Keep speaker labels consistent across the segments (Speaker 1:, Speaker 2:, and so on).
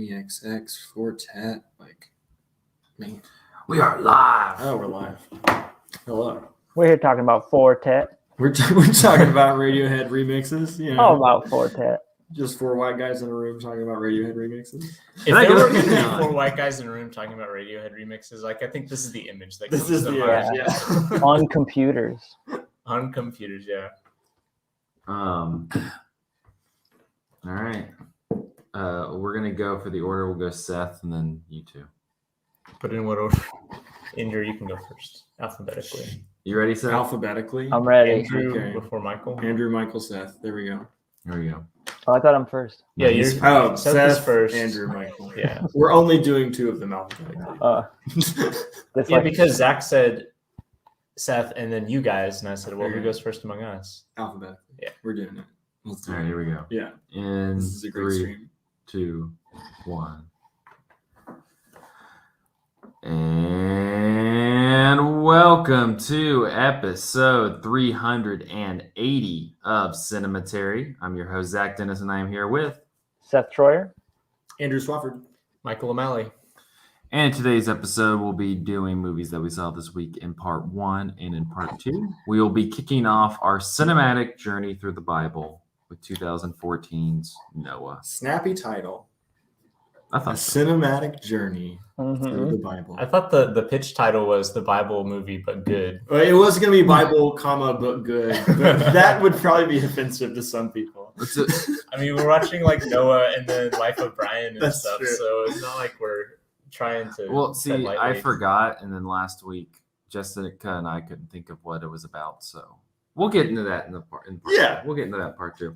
Speaker 1: XX Quartet, like me.
Speaker 2: We are live.
Speaker 1: Oh, we're live. Hello.
Speaker 3: We're here talking about Quartet.
Speaker 1: We're talking about Radiohead remixes. You know,
Speaker 3: All about Quartet.
Speaker 1: just four white guys in a room talking about Radiohead remixes.
Speaker 4: If there were going to be four white guys in a room talking about Radiohead remixes, like I think this is the image that comes to mind.
Speaker 1: Yeah.
Speaker 3: On computers.
Speaker 4: On computers, yeah.
Speaker 2: All right. We're gonna go for the order. We'll go Seth and then you two.
Speaker 4: Put in what order? Andrew, you can go first, alphabetically.
Speaker 2: You ready, Seth?
Speaker 1: Alphabetically.
Speaker 3: I'm ready.
Speaker 4: Andrew
Speaker 1: Okay.
Speaker 4: before Michael.
Speaker 1: Andrew, Michael, Seth. There we go.
Speaker 2: Here we go.
Speaker 3: Oh, I thought I'm first.
Speaker 4: Yeah, you're
Speaker 1: Seth
Speaker 4: is first.
Speaker 1: Andrew, Michael.
Speaker 4: Yeah.
Speaker 1: We're only doing two of them alphabetically.
Speaker 3: That's
Speaker 4: Yeah,
Speaker 3: like,
Speaker 4: because Zach said Seth and then you guys, and I said, well, who
Speaker 1: Okay.
Speaker 4: goes first among us?
Speaker 1: Alphabetically.
Speaker 4: Yeah.
Speaker 1: We're doing it. Let's do
Speaker 2: All right,
Speaker 1: it.
Speaker 2: here we go.
Speaker 1: Yeah.
Speaker 2: In
Speaker 1: This is a great
Speaker 2: 3,
Speaker 1: stream.
Speaker 2: 2, 1. And welcome to episode 380 of Cinematary. I'm your host, Zach Dennis, and I am here with.
Speaker 3: Seth Troyer.
Speaker 1: Andrew Swafford.
Speaker 4: Michael O'Malley.
Speaker 2: And today's episode, we'll be doing movies that we saw this week in part 1 and in part 2. We will be kicking off our cinematic journey through the Bible with 2014's Noah.
Speaker 1: Snappy title.
Speaker 2: I
Speaker 1: A
Speaker 2: thought so.
Speaker 1: cinematic journey through
Speaker 3: Mm-hmm.
Speaker 1: the Bible.
Speaker 4: I thought the pitch title was the Bible movie, but good.
Speaker 1: Well, it was going to be Bible, comma, but good. But that would probably be offensive to some people.
Speaker 2: It's a-
Speaker 4: I mean, we're watching like Noah and then Life of Brian and
Speaker 1: That's
Speaker 4: stuff,
Speaker 1: true.
Speaker 4: so it's not like we're trying to.
Speaker 2: well,
Speaker 4: tread
Speaker 2: see, I
Speaker 4: lightly.
Speaker 2: forgot, and then last week, Jessica and I couldn't think of what it was about, so we'll get into that in part
Speaker 1: Yeah.
Speaker 2: two. We'll get into that part 2.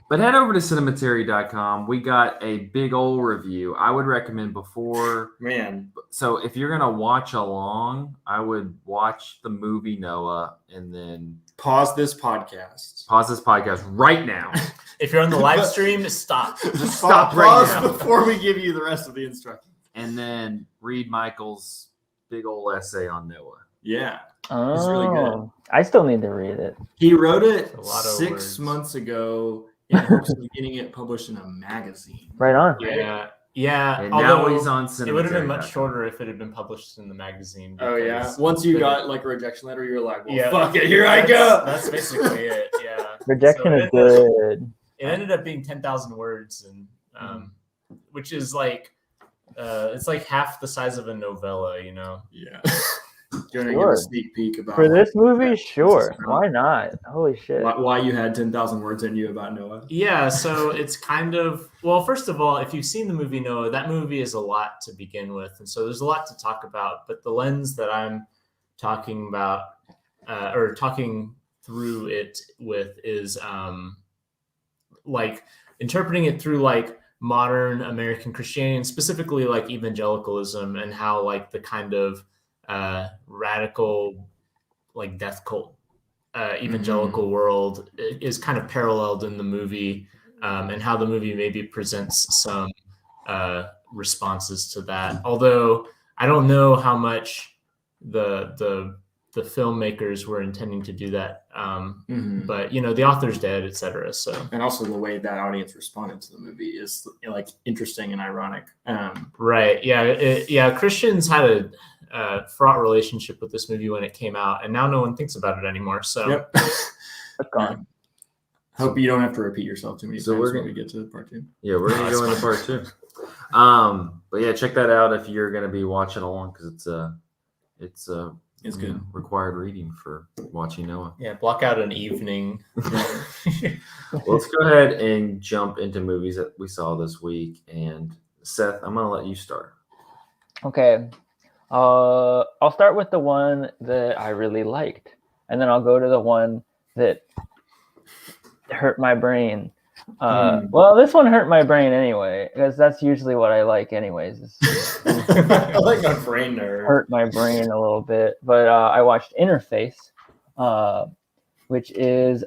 Speaker 2: But head over to cinematary.com. We got a big old review. I would recommend before.
Speaker 1: Man,
Speaker 2: So if you're gonna watch along, I would watch the movie Noah and then
Speaker 1: pause this podcast.
Speaker 2: pause this podcast right now.
Speaker 4: If you're on the live stream, stop.
Speaker 2: Stop right
Speaker 1: pause
Speaker 2: now.
Speaker 1: before we give you the rest of the instructions.
Speaker 2: And then read Michael's big old essay on Noah.
Speaker 1: Yeah.
Speaker 3: Oh,
Speaker 1: It's really good.
Speaker 3: I still need to read it.
Speaker 1: He wrote it
Speaker 4: A lot of
Speaker 1: 6
Speaker 4: words.
Speaker 1: months ago in hopes of getting it published in a magazine.
Speaker 3: Right on.
Speaker 4: Yeah.
Speaker 2: And
Speaker 4: Although
Speaker 2: now he's on Cinematary.
Speaker 4: it would have been much shorter if it had been published in the magazine.
Speaker 1: Oh, yeah.
Speaker 4: because
Speaker 1: Once you
Speaker 4: the-
Speaker 1: got like a rejection letter, you were like, well,
Speaker 4: Yeah.
Speaker 1: fuck it, here I go.
Speaker 4: That's basically it. Yeah.
Speaker 3: Rejection
Speaker 4: So
Speaker 3: is
Speaker 4: it
Speaker 3: good.
Speaker 4: It ended up being 10,000 words, and which is like it's like half the size of a novella, you know.
Speaker 1: Yeah. Do you want to give
Speaker 3: Sure.
Speaker 1: a sneak peek about
Speaker 3: For this movie,
Speaker 1: this
Speaker 3: sure.
Speaker 1: is
Speaker 3: Why not? Holy shit.
Speaker 1: why you had 10,000 words in you about Noah?
Speaker 4: Yeah, so it's kind of well. First of all, if you've seen the movie Noah, that movie is a lot to begin with, and so there's a lot to talk about. But the lens that I'm talking about or talking through it with is like interpreting it through like modern American Christianity, and specifically like evangelicalism, and how like the kind of radical like death cult evangelical world is kind of paralleled in the movie, and how the movie maybe presents some responses to that. Although I don't know how much the filmmakers were intending to do that, but you know, the author's dead, etc. So
Speaker 1: And also the way that audience responded to the movie is like interesting and ironic.
Speaker 4: right, yeah, Christians had a fraught relationship with this movie when it came out, and now no one thinks about it anymore. So
Speaker 1: Yep.
Speaker 3: That's gone.
Speaker 1: Hope you don't have to repeat yourself too many
Speaker 2: So
Speaker 1: times
Speaker 2: we're
Speaker 1: when
Speaker 2: gonna-
Speaker 1: we get to part 2.
Speaker 2: Yeah, we're gonna
Speaker 4: That's
Speaker 2: go into
Speaker 4: fine.
Speaker 2: part 2. But yeah, check that out if you're gonna be watching along because it's
Speaker 1: It's good.
Speaker 2: required reading for watching Noah.
Speaker 4: yeah, block out an evening.
Speaker 2: Well, let's go ahead and jump into movies that we saw this week. And Seth, I'm gonna let you start.
Speaker 3: Okay. I'll start with the one that I really liked, and then I'll go to the one that hurt my brain. Well, this one hurt my brain anyway, because that's usually what I like anyways.
Speaker 1: I like my brain nerd.
Speaker 3: Hurt my brain a little bit, but I watched Interface, which is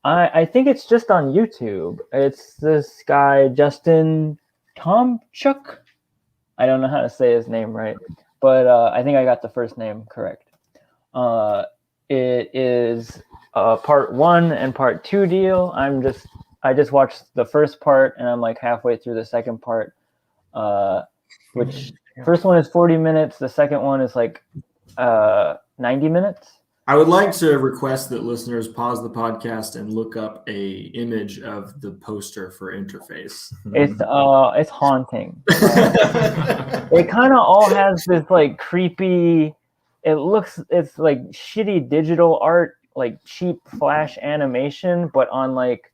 Speaker 3: I think it's just on YouTube. It's this guy Justin Tomchuk. I don't know how to say his name right, but I think I got the first name correct. It is a part 1 and part 2 deal. I just watched the first part and I'm like halfway through the second part. which first one is 40 minutes. The second one is like 90 minutes.
Speaker 1: I would like to request that listeners pause the podcast and look up a image of the poster for Interface.
Speaker 3: It's haunting. It kind of all has this like creepy. It's like shitty digital art, like cheap flash animation, but on like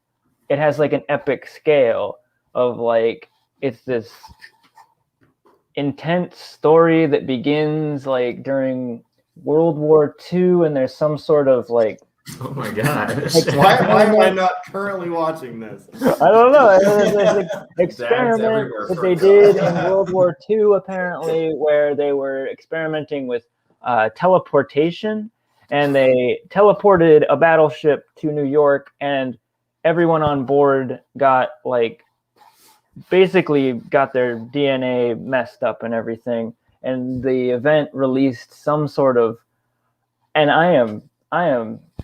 Speaker 3: it has like an epic scale of like it's this intense story that begins like during World War II, and there's some sort of like
Speaker 4: Oh my gosh.
Speaker 1: Why am I not currently watching this?
Speaker 3: I don't know. There's an experiment
Speaker 2: everywhere
Speaker 3: that
Speaker 2: for
Speaker 3: they
Speaker 2: a
Speaker 3: did
Speaker 2: god.
Speaker 3: in World War II, apparently, where they were experimenting with teleportation, and they teleported a battleship to New York, and everyone on board got like basically got their DNA messed up and everything. And the event released some sort of, and I am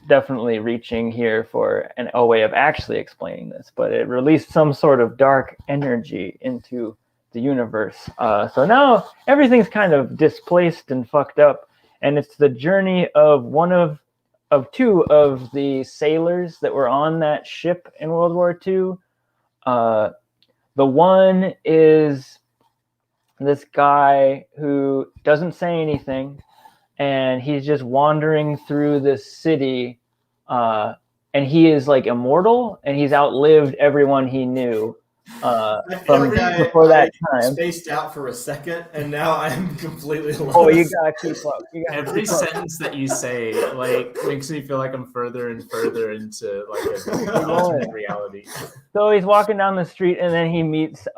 Speaker 3: definitely reaching here for a way of actually explaining this, but it released some sort of dark energy into the universe. So now everything's kind of displaced and fucked up, and it's the journey of one of two of the sailors that were on that ship in World War II. The one is this guy who doesn't say anything, and he's just wandering through this city, and he is like immortal, and he's outlived everyone he knew from before that time.
Speaker 1: Spaced out for a second, and now I'm completely lost.
Speaker 3: Oh, you gotta keep up.
Speaker 4: Every sentence that you say like makes me feel like I'm further and further into like an alternate reality.
Speaker 3: So he's walking down the street, and then he meets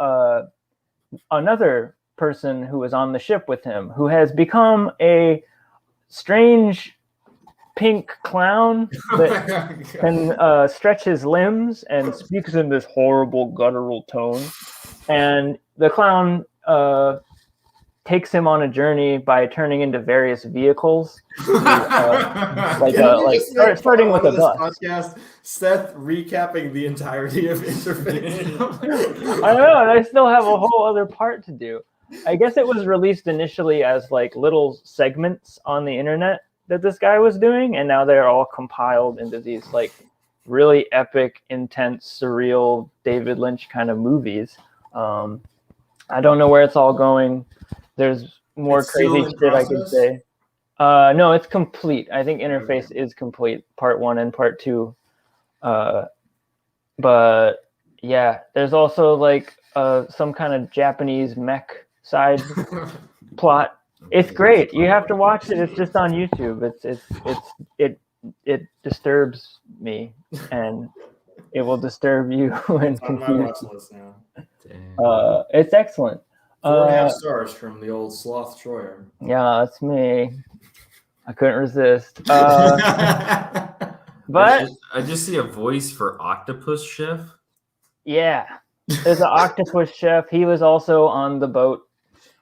Speaker 3: another person who was on the ship with him, who has become a strange pink clown that can stretch his limbs and speaks in this horrible guttural tone. And the clown takes him on a journey by turning into various vehicles, starting with a bus.
Speaker 1: Podcast, Seth recapping the entirety of Interface.
Speaker 3: I know, and I still have a whole other part to do. I guess it was released initially as like little segments on the internet that this guy was doing, and now they're all compiled into these like really epic, intense, surreal David Lynch kind of movies. I don't know where it's all going. There's more
Speaker 1: It's still
Speaker 3: crazy
Speaker 1: in
Speaker 3: shit I could
Speaker 1: process?
Speaker 3: say. No, it's complete. I think Interface is complete, part 1 and part 2. But yeah, there's also like some kind of Japanese mech side plot. It's great. You have to watch it. It's just on YouTube. It disturbs me, and it will disturb you and
Speaker 1: It's on my
Speaker 3: confuse
Speaker 1: watch
Speaker 3: you.
Speaker 1: list now.
Speaker 3: It's excellent.
Speaker 1: 4.5 stars from the old Sloth Troyer.
Speaker 3: Yeah, that's me. I couldn't resist. But
Speaker 2: I just see a voice for Octopus Chef.
Speaker 3: yeah, there's an octopus chef. He was also on the boat.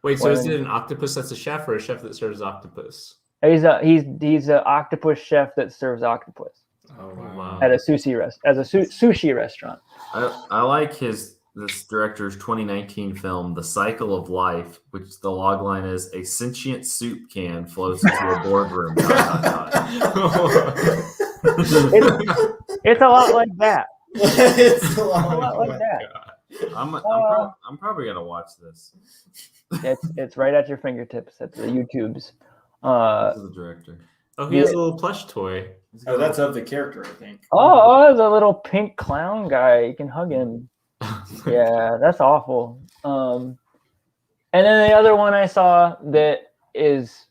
Speaker 4: Wait, so is it an octopus that's a chef or a chef that serves octopus?
Speaker 3: He's a octopus chef that serves octopus
Speaker 1: Oh,
Speaker 4: wow.
Speaker 3: at a sushi restaurant.
Speaker 2: I like this director's 2019 film, The Cycle of Life, which the logline is "A sentient soup can floats into a boardroom." ...
Speaker 3: It's a lot like that.
Speaker 1: It's a lot
Speaker 3: A lot like
Speaker 1: of
Speaker 3: that.
Speaker 2: I'm probably gonna watch this.
Speaker 3: It's right at your fingertips at the YouTubes.
Speaker 2: This is the director.
Speaker 4: Oh, he has a little plush toy.
Speaker 1: Oh, that's of the character, I think.
Speaker 3: Oh, the little pink clown guy. You can hug him. Yeah, that's awful. And then the other one I saw that is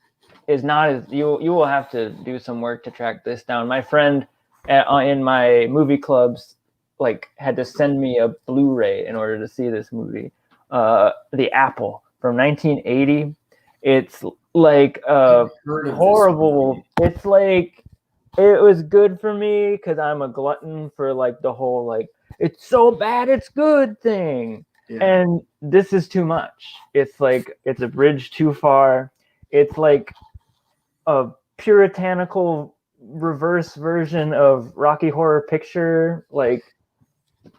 Speaker 3: not as you will have to do some work to track this down. My friend in my movie clubs like had to send me a Blu-ray in order to see this movie. The Apple from 1980. It's like horrible. It's like it was good for me because I'm a glutton for like the whole like it's so bad it's good thing.
Speaker 1: Yeah.
Speaker 3: And this is too much. It's like it's a bridge too far. It's like a puritanical reverse version of Rocky Horror Picture. Like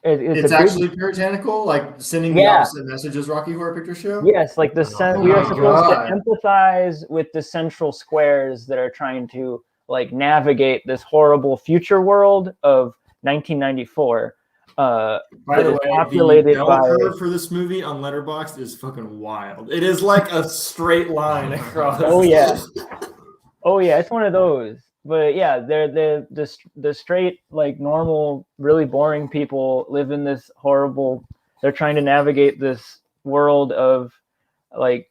Speaker 1: It's
Speaker 3: a big,
Speaker 1: actually puritanical, like sending the
Speaker 3: yeah.
Speaker 1: opposite message as Rocky Horror Picture Show.
Speaker 3: Yes, like
Speaker 1: Oh
Speaker 3: we are
Speaker 1: my
Speaker 3: supposed
Speaker 1: God.
Speaker 3: to empathize with the central squares that are trying to like navigate this horrible future world of 1994.
Speaker 1: By
Speaker 3: that
Speaker 1: the
Speaker 3: is
Speaker 1: way, the
Speaker 3: populated
Speaker 1: bell
Speaker 3: by
Speaker 1: curve for this movie on Letterboxd is fucking wild. It is like a straight line across.
Speaker 3: Oh yeah. Oh yeah, it's one of those. But yeah, they're the straight, like normal, really boring people live in this horrible. They're trying to navigate this world of like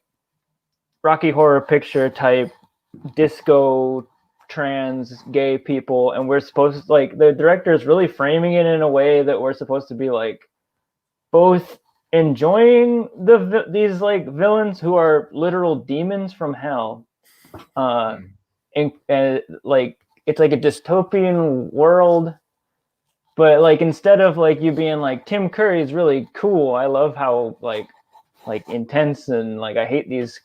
Speaker 3: Rocky Horror Picture type disco trans gay people, and we're supposed to, like, the director is really framing it in a way that we're supposed to be like both enjoying these like villains who are literal demons from hell, and like it's like a dystopian world, but like instead of like you being like Tim Curry's really cool, I love how like intense and like I hate these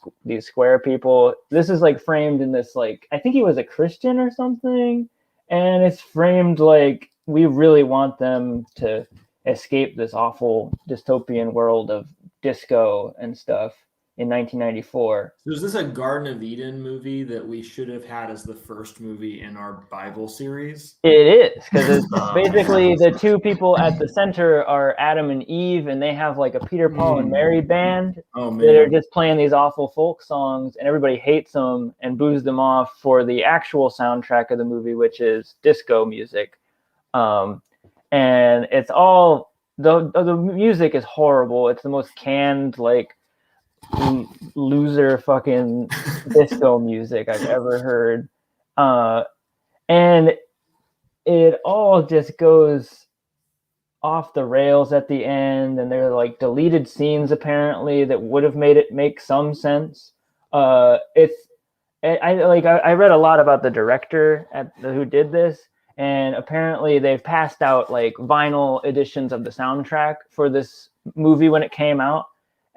Speaker 3: square people. This is like framed in this, like, I think he was a Christian or something, and it's framed like we really want them to escape this awful dystopian world of disco and stuff in 1994.
Speaker 1: So is this a Garden of Eden movie that we should have had as the first movie in our Bible series?
Speaker 3: It is, because it's basically the two people at the center are Adam and Eve, and they have like a Peter, Paul, and Mary band that are just playing these awful folk songs, and everybody hates them and boos them off for the actual soundtrack of the movie, which is disco music. And it's all the music is horrible. It's the most canned, like, loser fucking disco music I've ever heard. And it all just goes off the rails at the end, and there are like deleted scenes apparently that would have made it make some sense. I read a lot about the director who did this, and apparently they've passed out like vinyl editions of the soundtrack for this movie when it came out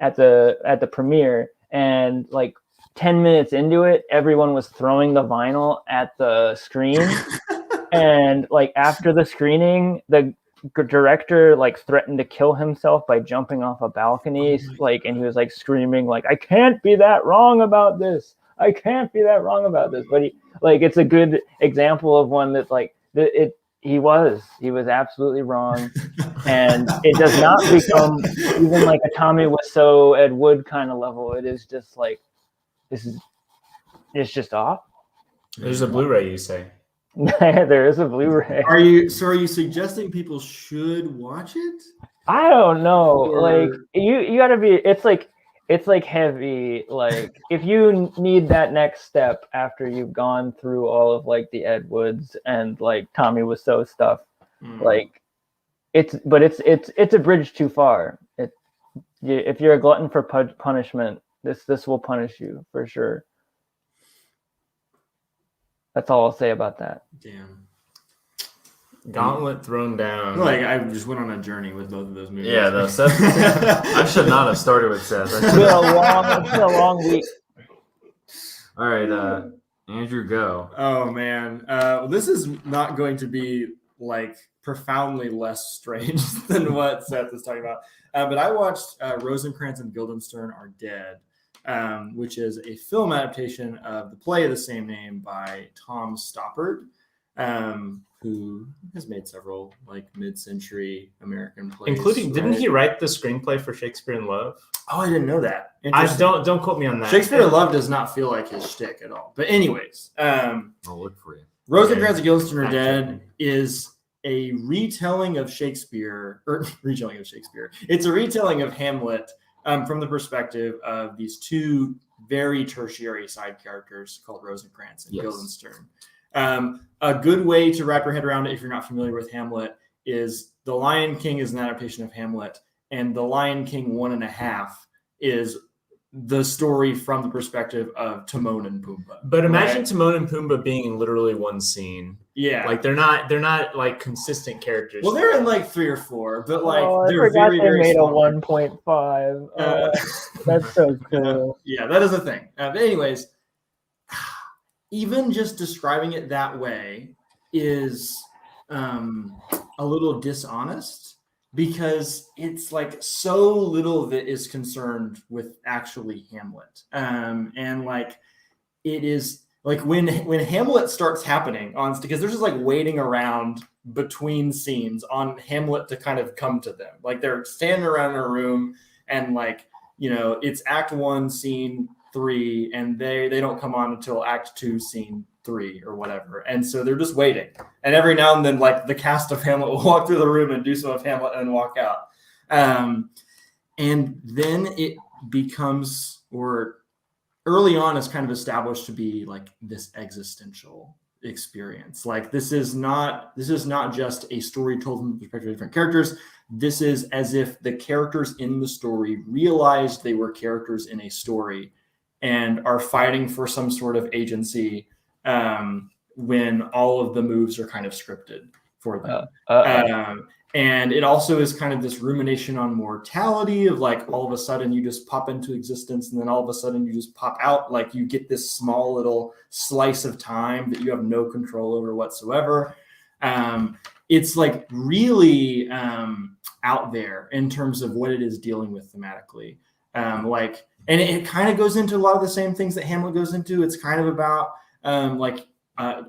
Speaker 3: at the premiere, and like 10 minutes into it, everyone was throwing the vinyl at the screen. And like after the screening, the director like threatened to kill himself by jumping off a balcony, and he was like screaming like, I can't be that wrong about this. I can't be that wrong about this. But it's a good example of one that's like he was absolutely wrong. And it does not become even like a Tommy Wiseau, Ed Wood kind of level. It is just like, it's just off.
Speaker 4: There's a Blu-ray, you say?
Speaker 3: There is a Blu-ray.
Speaker 1: Are you suggesting people should watch it?
Speaker 3: I don't know.
Speaker 1: Or...
Speaker 3: like you gotta be. It's like heavy. Like if you need that next step after you've gone through all of like the Ed Woods and like Tommy Wiseau stuff, like it's a bridge too far. If you're a glutton for punishment, this will punish you for sure. That's all I'll say about that.
Speaker 1: Damn.
Speaker 4: Gauntlet thrown down.
Speaker 1: Like I just went on a journey with both of those movies.
Speaker 2: Yeah, though Seth. I should not have started with Seth.
Speaker 3: It's been a long week.
Speaker 2: All right, Andrew, go.
Speaker 1: Oh man, this is not going to be like profoundly less strange than what Seth is talking about. But I watched Rosencrantz and Guildenstern Are Dead, which is a film adaptation of the play of the same name by Tom Stoppard, who has made several like mid-century American plays,
Speaker 4: including didn't he write the screenplay for Shakespeare in Love?
Speaker 1: Oh, I didn't know that.
Speaker 4: I don't quote me on that.
Speaker 1: Shakespeare in Love does not feel like his shtick at all. But anyways,
Speaker 2: I'll look for you.
Speaker 1: Rosencrantz and Guildenstern Are Dead is a retelling of Shakespeare. It's a retelling of Hamlet from the perspective of these two very tertiary side characters called Rosencrantz and Guildenstern. A good way to wrap your head around it, if you're not familiar with Hamlet, is The Lion King is an adaptation of Hamlet, and The Lion King 1.5 is the story from the perspective of Timon and Pumbaa.
Speaker 4: But imagine Timon and Pumbaa being in literally one scene.
Speaker 1: Yeah,
Speaker 4: like they're not like consistent characters.
Speaker 1: Well, they're in like 3 or 4, but like they're
Speaker 3: I forgot
Speaker 1: very,
Speaker 3: they
Speaker 1: very
Speaker 3: made
Speaker 1: small.
Speaker 3: a 1.5. That's so cool.
Speaker 1: Yeah, that is a thing. But anyways, even just describing it that way is a little dishonest, because it's like so little of it is concerned with actually Hamlet. And like it is like when Hamlet starts happening on, because they're just like waiting around between scenes on Hamlet to kind of come to them. Like they're standing around in a room and like, you know, it's act 1, scene 3, and they don't come on until act 2, scene 3 or whatever. And so they're just waiting. And every now and then, like the cast of Hamlet will walk through the room and do some of Hamlet and walk out. And then it becomes, or early on is kind of established to be like this existential experience. Like this is not just a story told from the perspective of different characters. This is as if the characters in the story realized they were characters in a story and are fighting for some sort of agency when all of the moves are kind of scripted for them. And it also is kind of this rumination on mortality of like all of a sudden you just pop into existence and then all of a sudden you just pop out. Like you get this small little slice of time that you have no control over whatsoever. It's like really out there in terms of what it is dealing with thematically. And it kind of goes into a lot of the same things that Hamlet goes into. It's kind of about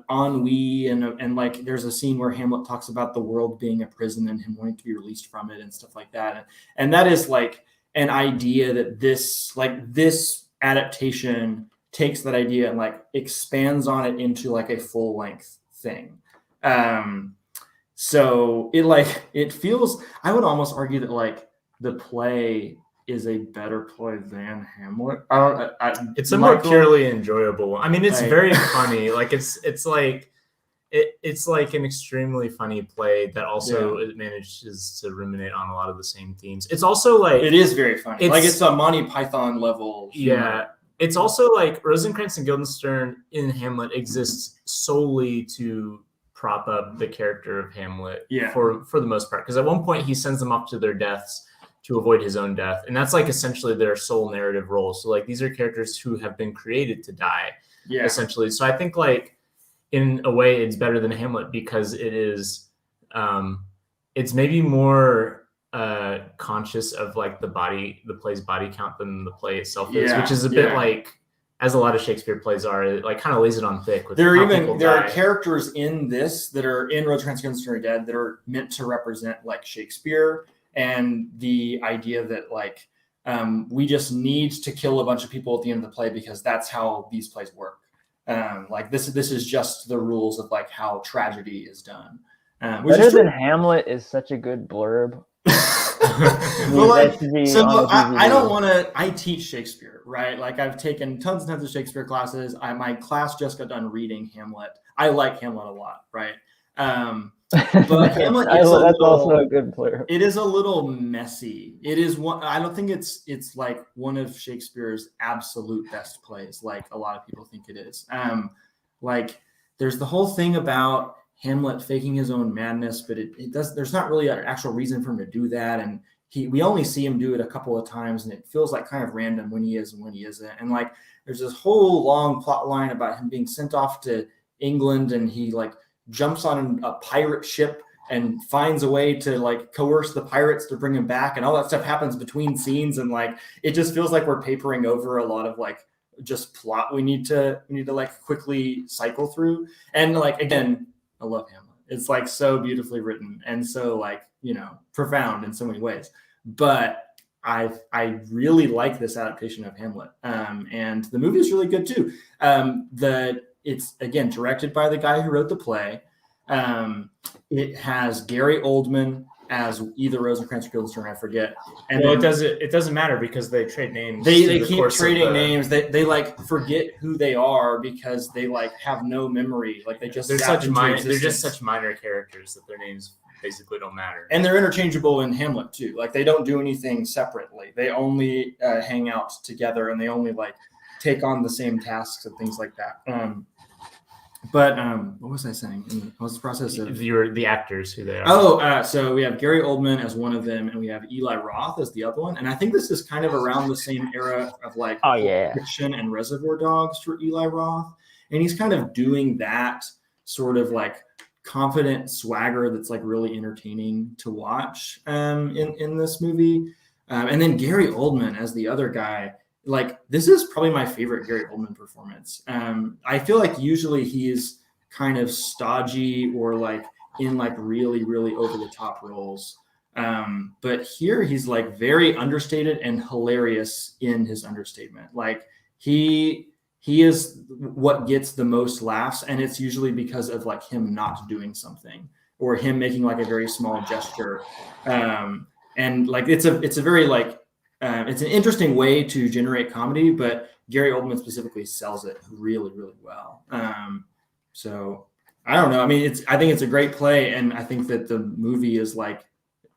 Speaker 1: ennui and like there's a scene where Hamlet talks about the world being a prison and him wanting to be released from it and stuff like that. And that is like an idea that this adaptation takes that idea and like expands on it into like a full length thing. So it feels, I would almost argue that like the play is a better play than Hamlet.
Speaker 4: It's a more purely enjoyable one. I mean, it's very funny. Like it's like an extremely funny play that also it manages to ruminate on a lot of the same themes. It's also like
Speaker 1: it is very funny. It's a Monty Python level humor.
Speaker 4: Yeah. It's also like Rosencrantz and Guildenstern in Hamlet exists solely to prop up the character of Hamlet for the most part. Because at one point he sends them off to their deaths to avoid his own death. And that's like essentially their sole narrative role. So like these are characters who have been created to die, essentially. So I think like in a way it's better than Hamlet because it is, it's maybe more conscious of like the play's body count than the play itself is, which is a bit like, as a lot of Shakespeare plays are, it like kind of lays it on thick. With there
Speaker 1: are characters in this that are in Rosencrantz Guildenstern Dead that are meant to represent like Shakespeare and the idea that like we just need to kill a bunch of people at the end of the play because that's how these plays work. Like this is just the rules of like how tragedy is done.
Speaker 3: Better than Hamlet is such a good blurb.
Speaker 1: Well, like, so I don't want to. I teach Shakespeare, right? Like I've taken tons and tons of Shakespeare classes. My class just got done reading Hamlet. I like Hamlet a lot, right? But Hamlet is also a good blurb. It is a little messy. It is one. I don't think it's like one of Shakespeare's absolute best plays, like a lot of people think it is. Like there's the whole thing about Hamlet faking his own madness, but it does. There's not really an actual reason for him to do that, and we only see him do it a couple of times, and it feels like kind of random when he is and when he isn't. And like there's this whole long plot line about him being sent off to England, and he like jumps on a pirate ship and finds a way to like coerce the pirates to bring him back, and all that stuff happens between scenes, and like it just feels like we're papering over a lot of like just plot we need to like quickly cycle through. And like again, I love Hamlet. It's like so beautifully written and so like, you know, profound in so many ways. But I really like this adaptation of Hamlet. And the movie is really good too. It's again directed by the guy who wrote the play. It has Gary Oldman as either Rosencrantz or Guildenstern, I forget. And
Speaker 4: well, it doesn't matter because they trade names.
Speaker 1: They keep trading names. They like forget who they are because they like have no memory. Like they're just such
Speaker 4: minor characters that their names basically don't matter.
Speaker 1: And they're interchangeable in Hamlet too. Like they don't do anything separately. They only hang out together and they only like take on the same tasks and things like that. But what was I saying? What was the process of
Speaker 4: the actors who they are?
Speaker 1: So we have Gary Oldman as one of them, and we have Eli Roth as the other one. And I think this is kind of around the same era of like Fiction and Reservoir Dogs for Eli Roth, and he's kind of doing that sort of like confident swagger that's like really entertaining to watch in this movie. And then Gary Oldman as the other guy, like this is probably my favorite Gary Oldman performance. I feel like usually he's kind of stodgy or like in like really, really over the top roles. But here he's like very understated and hilarious in his understatement. Like he is what gets the most laughs, and it's usually because of like him not doing something or him making like a very small gesture. And like it's a very like it's an interesting way to generate comedy, but Gary Oldman specifically sells it really, really well. So I don't know. I mean, I think it's a great play, and I think that the movie is like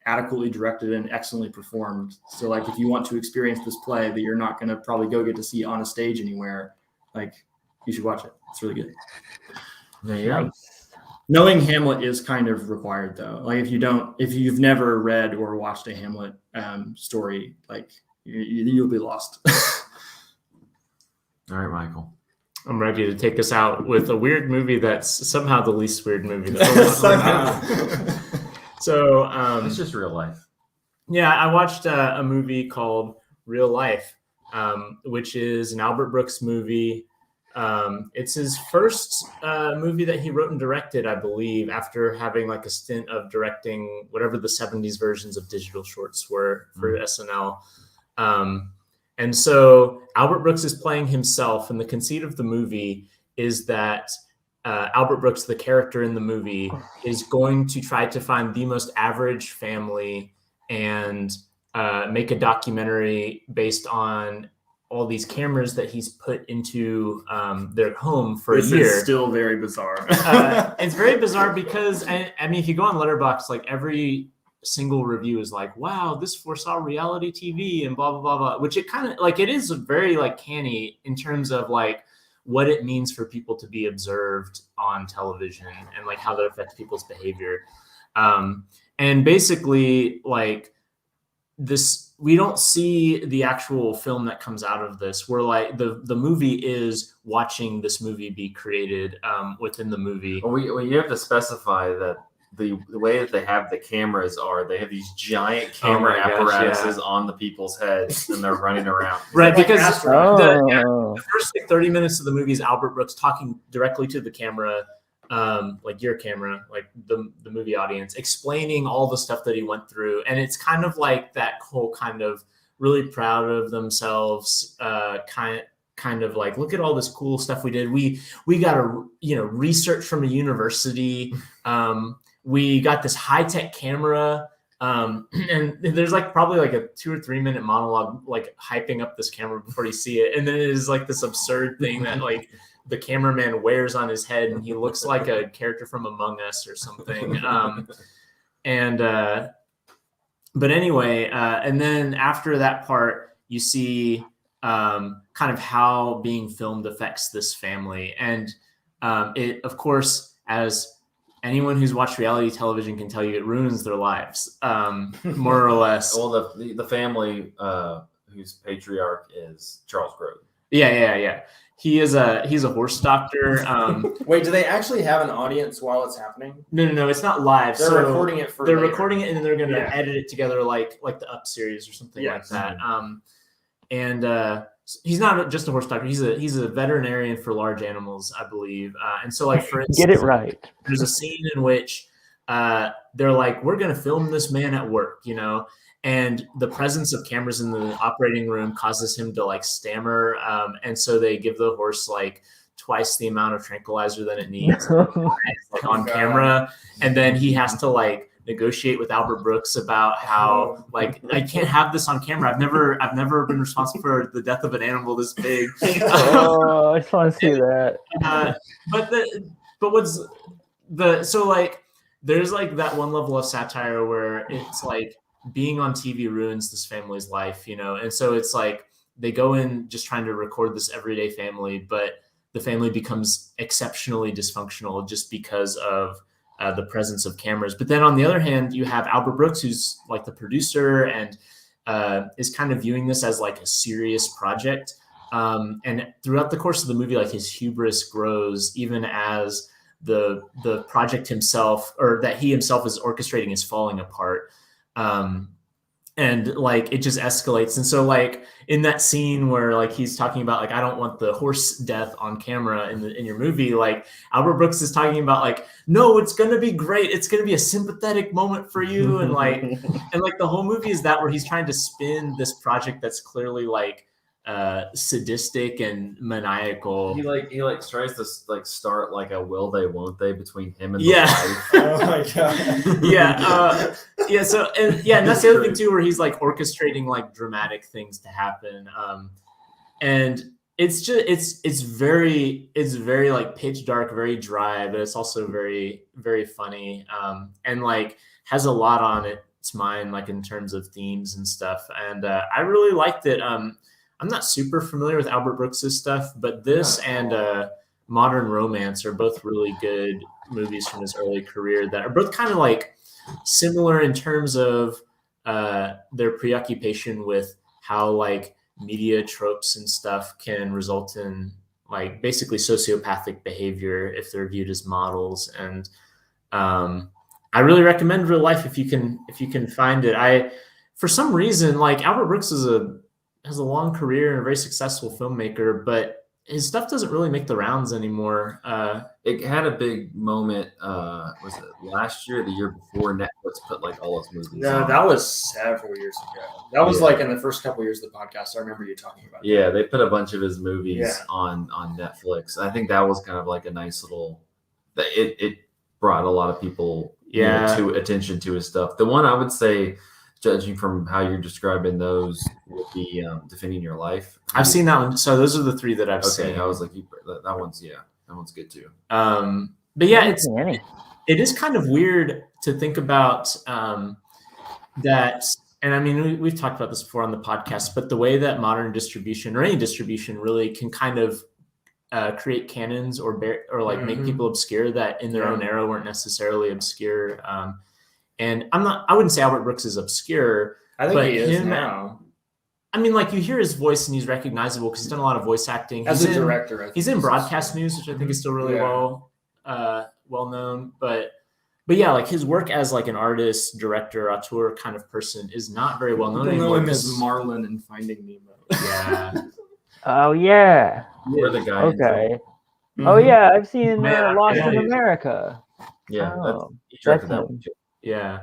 Speaker 1: adequately directed and excellently performed. So like if you want to experience this play that you're not going to probably go get to see on a stage anywhere, like you should watch it. It's really good.
Speaker 2: There you go.
Speaker 1: Knowing Hamlet is kind of required though. Like if you've never read or watched a Hamlet story, like you'll be lost.
Speaker 2: All right, Michael.
Speaker 4: I'm ready to take us out with a weird movie that's somehow the least weird movie. That So
Speaker 2: it's just real life.
Speaker 4: Yeah, I watched a movie called Real Life, which is an Albert Brooks movie. It's his first movie that he wrote and directed, I believe, after having like a stint of directing whatever the 70s versions of digital shorts were for SNL. And so Albert Brooks is playing himself, and the conceit of the movie is that Albert Brooks, the character in the movie, is going to try to find the most average family and make a documentary based on all these cameras that he's put into their home for a year.
Speaker 1: This is still very bizarre.
Speaker 4: It's very bizarre because, I mean, if you go on Letterboxd, like every single review is like, wow, this foresaw reality TV and blah, blah, blah, blah, which it kind of like, it is very like canny in terms of like what it means for people to be observed on television and like how that affects people's behavior. And basically like this, we don't see the actual film that comes out of this. We're like the movie is watching this movie be created within the movie.
Speaker 2: Well, you have to specify that the way that they have the cameras they have these giant camera apparatuses on the people's heads, and they're running around.
Speaker 4: Right, because the first like 30 minutes of the movie is Albert Brooks talking directly to the camera, like your camera, like the movie audience, explaining all the stuff that he went through. And it's kind of like that whole kind of really proud of themselves, kind of like, look at all this cool stuff we did. We got research from a university. We got this high-tech camera. And there's like probably like a 2 or 3 minute monologue, like hyping up this camera before you see it. And then it is like this absurd thing that like the cameraman wears on his head, and he looks like a character from Among Us or something. But anyway, and then after that part, you see kind of how being filmed affects this family. And it, of course, as anyone who's watched reality television can tell you, it ruins their lives, more or less.
Speaker 2: Well, the family whose patriarch is Charles Grodin.
Speaker 4: Yeah. He's a horse doctor.
Speaker 1: Wait, do they actually have an audience while it's happening?
Speaker 4: No, it's not live.
Speaker 1: They're recording it for.
Speaker 4: They're recording it, and then they're going to edit it together like the Up series or something like that. He's not just a horse doctor. He's a veterinarian for large animals, I believe. And so, like, for instance,
Speaker 3: get it right.
Speaker 4: There's a scene in which they're like, we're going to film this man at work, and the presence of cameras in the operating room causes him to like stammer. And so they give the horse like twice the amount of tranquilizer than it needs like on camera. And then he has to like negotiate with Albert Brooks about how like, I can't have this on camera. I've never been responsible for the death of an animal this big.
Speaker 3: I just want to see that.
Speaker 4: So like, there's like that one level of satire where it's like being on TV ruins this family's life, And so it's like, they go in just trying to record this everyday family, but the family becomes exceptionally dysfunctional just because of the presence of cameras. But then on the other hand, you have Albert Brooks, who's like the producer and is kind of viewing this as like a serious project. And throughout the course of the movie, like his hubris grows even as the project himself, or that he himself is orchestrating, is falling apart. And like it just escalates. And so like in that scene where like he's talking about like, I don't want the horse death on camera in your movie, like Albert Brooks is talking about like, no, it's gonna be great, it's gonna be a sympathetic moment for you. And like the whole movie is that, where he's trying to spin this project that's clearly like sadistic and maniacal.
Speaker 2: He tries to like start like a will they won't they between him and the
Speaker 4: Yeah.
Speaker 2: wife.
Speaker 1: Oh my god.
Speaker 4: Yeah. So and that's the other thing too, where he's like orchestrating like dramatic things to happen. And it's just it's very like pitch dark, very dry, but it's also very, very funny. And like has a lot on its mind, like in terms of themes and stuff. And I really liked it. I'm not super familiar with Albert Brooks's stuff, but this and Modern Romance are both really good movies from his early career that are both kind of like similar in terms of their preoccupation with how like media tropes and stuff can result in like basically sociopathic behavior if they're viewed as models. And I really recommend Real Life if you can find it. For some reason, like Albert Brooks has a long career and a very successful filmmaker, but his stuff doesn't really make the rounds anymore.
Speaker 2: It had a big moment. Was it last year or the year before? Netflix put like all those movies.
Speaker 1: No,
Speaker 2: on.
Speaker 1: that was several years ago. That was like in the first couple of years of the podcast. I remember you talking about.
Speaker 2: Yeah, they put a bunch of his movies
Speaker 1: Yeah.
Speaker 2: on Netflix. I think that was kind of like a nice little. It brought a lot of people to attention to his stuff. The one I would say, judging from how you're describing those, would be Defending Your Life.
Speaker 4: I've seen that one. So those are the three that I've seen.
Speaker 2: Okay, I was like, that one's good too.
Speaker 4: But yeah,
Speaker 3: I haven't seen any.
Speaker 4: it is kind of weird to think about that. And I mean, we've talked about this before on the podcast, but the way that modern distribution, or any distribution really, can kind of create canons or make people obscure that in their own era weren't necessarily obscure. And I wouldn't say Albert Brooks is obscure.
Speaker 1: I think
Speaker 4: but
Speaker 1: he is now.
Speaker 4: I mean, like you hear his voice and he's recognizable because he's done a lot of voice acting.
Speaker 1: As a director, I think
Speaker 4: he's in broadcast news, which I think is still really well known. But yeah, like his work as like an artist, director, auteur kind of person is not very well known
Speaker 1: People know
Speaker 4: anymore.
Speaker 1: him as Marlin in Finding Nemo.
Speaker 4: Yeah.
Speaker 3: Oh yeah.
Speaker 2: Or the guy.
Speaker 3: Okay.
Speaker 1: Mhm.
Speaker 3: Oh yeah, I've seen
Speaker 4: Man,
Speaker 3: Lost
Speaker 4: yeah.
Speaker 3: in America.
Speaker 2: Yeah,
Speaker 3: Oh,
Speaker 2: he directed
Speaker 3: that's
Speaker 2: that one too.
Speaker 4: Yeah.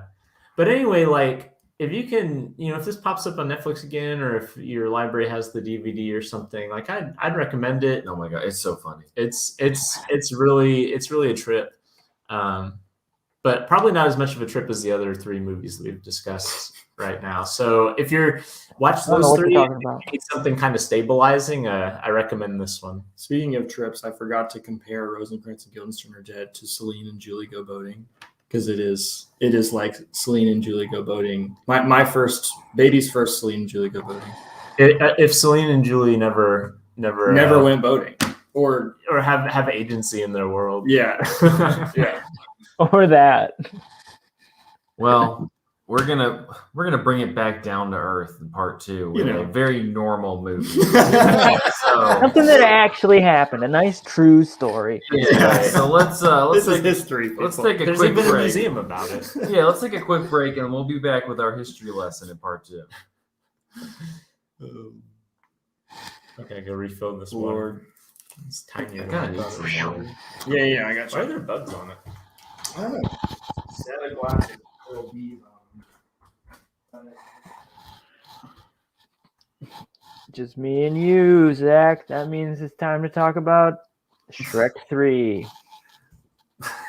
Speaker 4: But anyway, like if you can, if this pops up on Netflix again, or if your library has the DVD or something, like I'd recommend it.
Speaker 2: Oh my god, it's so funny.
Speaker 4: It's really a trip. But probably not as much of a trip as the other three movies that we've discussed right now. So if you're watch
Speaker 3: I don't know
Speaker 4: those
Speaker 3: what
Speaker 4: three,
Speaker 3: you're talking about.
Speaker 4: need something kind of stabilizing, I recommend this one.
Speaker 1: Speaking of trips, I forgot to compare Rosencrantz and Guildenstern Are Dead to Celine and Julie Go Boating, because it is like Celine and Julie Go Boating. My baby's first Celine and Julie Go Boating.
Speaker 4: If Celine and Julie never
Speaker 1: went boating or
Speaker 4: have agency in their world.
Speaker 1: yeah.
Speaker 3: Or that.
Speaker 2: Well, we're gonna bring it back down to earth in part 2 with a very normal movie. So,
Speaker 3: Something that actually happened. A nice true story.
Speaker 2: yeah. So let's
Speaker 1: This is
Speaker 2: take
Speaker 1: history.
Speaker 2: let's
Speaker 1: people.
Speaker 2: take a
Speaker 4: There's
Speaker 2: quick
Speaker 4: even a
Speaker 2: break.
Speaker 4: museum about it.
Speaker 2: Yeah, let's take a quick break and we'll be back with our history lesson in part 2.
Speaker 4: Okay, go refill this
Speaker 1: Lord.
Speaker 4: water. It's tiny.
Speaker 2: I kinda need some water.
Speaker 1: Yeah, I got
Speaker 4: Why are
Speaker 1: you.
Speaker 4: there bugs on it?
Speaker 1: I don't know. Set a glass of cold bees on.
Speaker 3: Just me and you, Zach. That means it's time to talk about Shrek 3.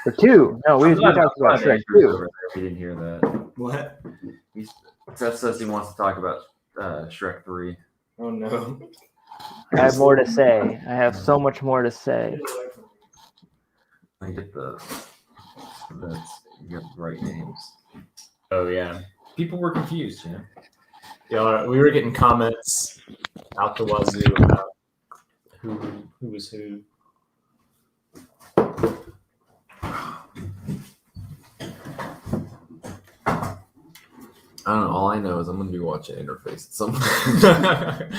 Speaker 3: Or 2. No, we talked about Shrek 2.
Speaker 2: We didn't hear that.
Speaker 1: What?
Speaker 2: Seth says he wants to talk about Shrek 3.
Speaker 1: Oh no.
Speaker 3: I have more to say. I have so much more to say.
Speaker 2: I get you got the right names.
Speaker 4: Oh yeah.
Speaker 2: People were confused,
Speaker 4: Yeah, we were getting comments out the wazoo about who was who.
Speaker 2: I don't know. All I know is I'm going to be watching Interface at some point.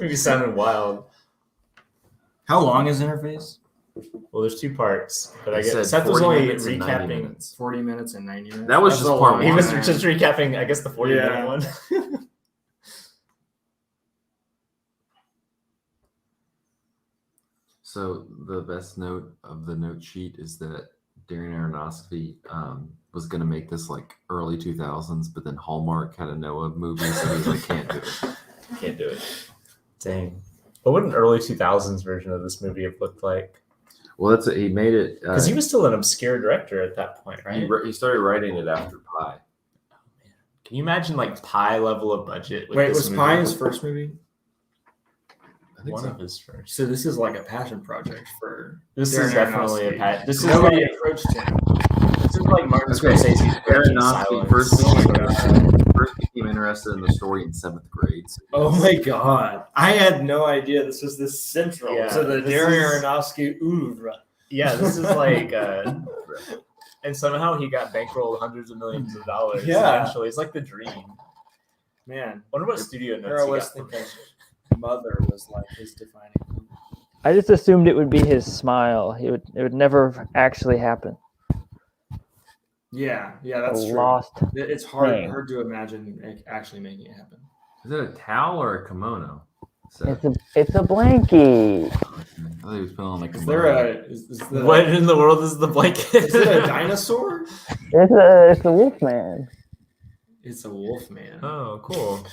Speaker 4: Maybe sounded wild.
Speaker 1: How long is Interface?
Speaker 4: Well, there's 2 parts, but I
Speaker 2: They said
Speaker 4: guess Seth was
Speaker 2: 40
Speaker 4: only
Speaker 2: minutes and 90
Speaker 4: recapping.
Speaker 2: minutes.
Speaker 1: 40 minutes and 90 minutes.
Speaker 2: That was
Speaker 1: That's
Speaker 2: just
Speaker 1: a
Speaker 2: part
Speaker 1: long
Speaker 2: one.
Speaker 4: He was
Speaker 1: time.
Speaker 4: just recapping, I guess, the 40-minute one.
Speaker 2: So the best note of the note sheet is that Darren Aronofsky was going to make this like early 2000s, but then Hallmark had a Noah movie, so he was like, can't do it.
Speaker 4: Can't do it. Dang. What would an early 2000s version of this movie have looked like?
Speaker 2: Well, he made it
Speaker 4: Because he was still an obscure director at that point, right?
Speaker 2: he started writing it after Pi.
Speaker 4: Can you imagine like Pi level of budget? With
Speaker 1: Wait,
Speaker 4: this
Speaker 1: was
Speaker 4: movie?
Speaker 1: Pi his first movie?
Speaker 2: I think
Speaker 4: One
Speaker 2: so.
Speaker 4: of his first.
Speaker 1: So this is like a passion project for
Speaker 4: This
Speaker 1: Darren
Speaker 4: is definitely a
Speaker 1: Aronofsky.
Speaker 4: pat. This is
Speaker 1: Nobody
Speaker 4: like,
Speaker 1: approached him.
Speaker 4: this is like Martin
Speaker 2: Okay,
Speaker 4: Scorsese's Breaking
Speaker 2: Aronofsky
Speaker 4: Silence.
Speaker 2: first became interested in the story in 7th grade. So
Speaker 1: Oh my god. I had no idea this was this central
Speaker 4: Yeah,
Speaker 1: to the
Speaker 4: this
Speaker 1: Darren
Speaker 4: is-
Speaker 1: Aronofsky oeuvre.
Speaker 4: Yeah, this is like, and somehow he got bankrolled hundreds of millions of dollars.
Speaker 1: Yeah.
Speaker 4: Eventually, it's like the dream.
Speaker 1: Man,
Speaker 4: Wonder what studio
Speaker 1: here
Speaker 4: notes
Speaker 1: I
Speaker 4: he
Speaker 1: was
Speaker 4: got from
Speaker 1: thinking
Speaker 4: it.
Speaker 1: Mother was like his defining moment.
Speaker 3: I just assumed it would be his smile. It would never actually happen.
Speaker 1: Yeah, that's
Speaker 3: A
Speaker 1: true.
Speaker 3: lost
Speaker 1: It's hard
Speaker 3: thing.
Speaker 1: to imagine actually making it happen.
Speaker 2: is it a towel or a kimono? So,
Speaker 3: It's a blankie.
Speaker 2: I thought he was putting on like
Speaker 1: Is there a
Speaker 4: What in the world is the blanket?
Speaker 1: is it a dinosaur?
Speaker 3: It's a wolf man.
Speaker 1: It's a wolf man.
Speaker 4: Oh, cool.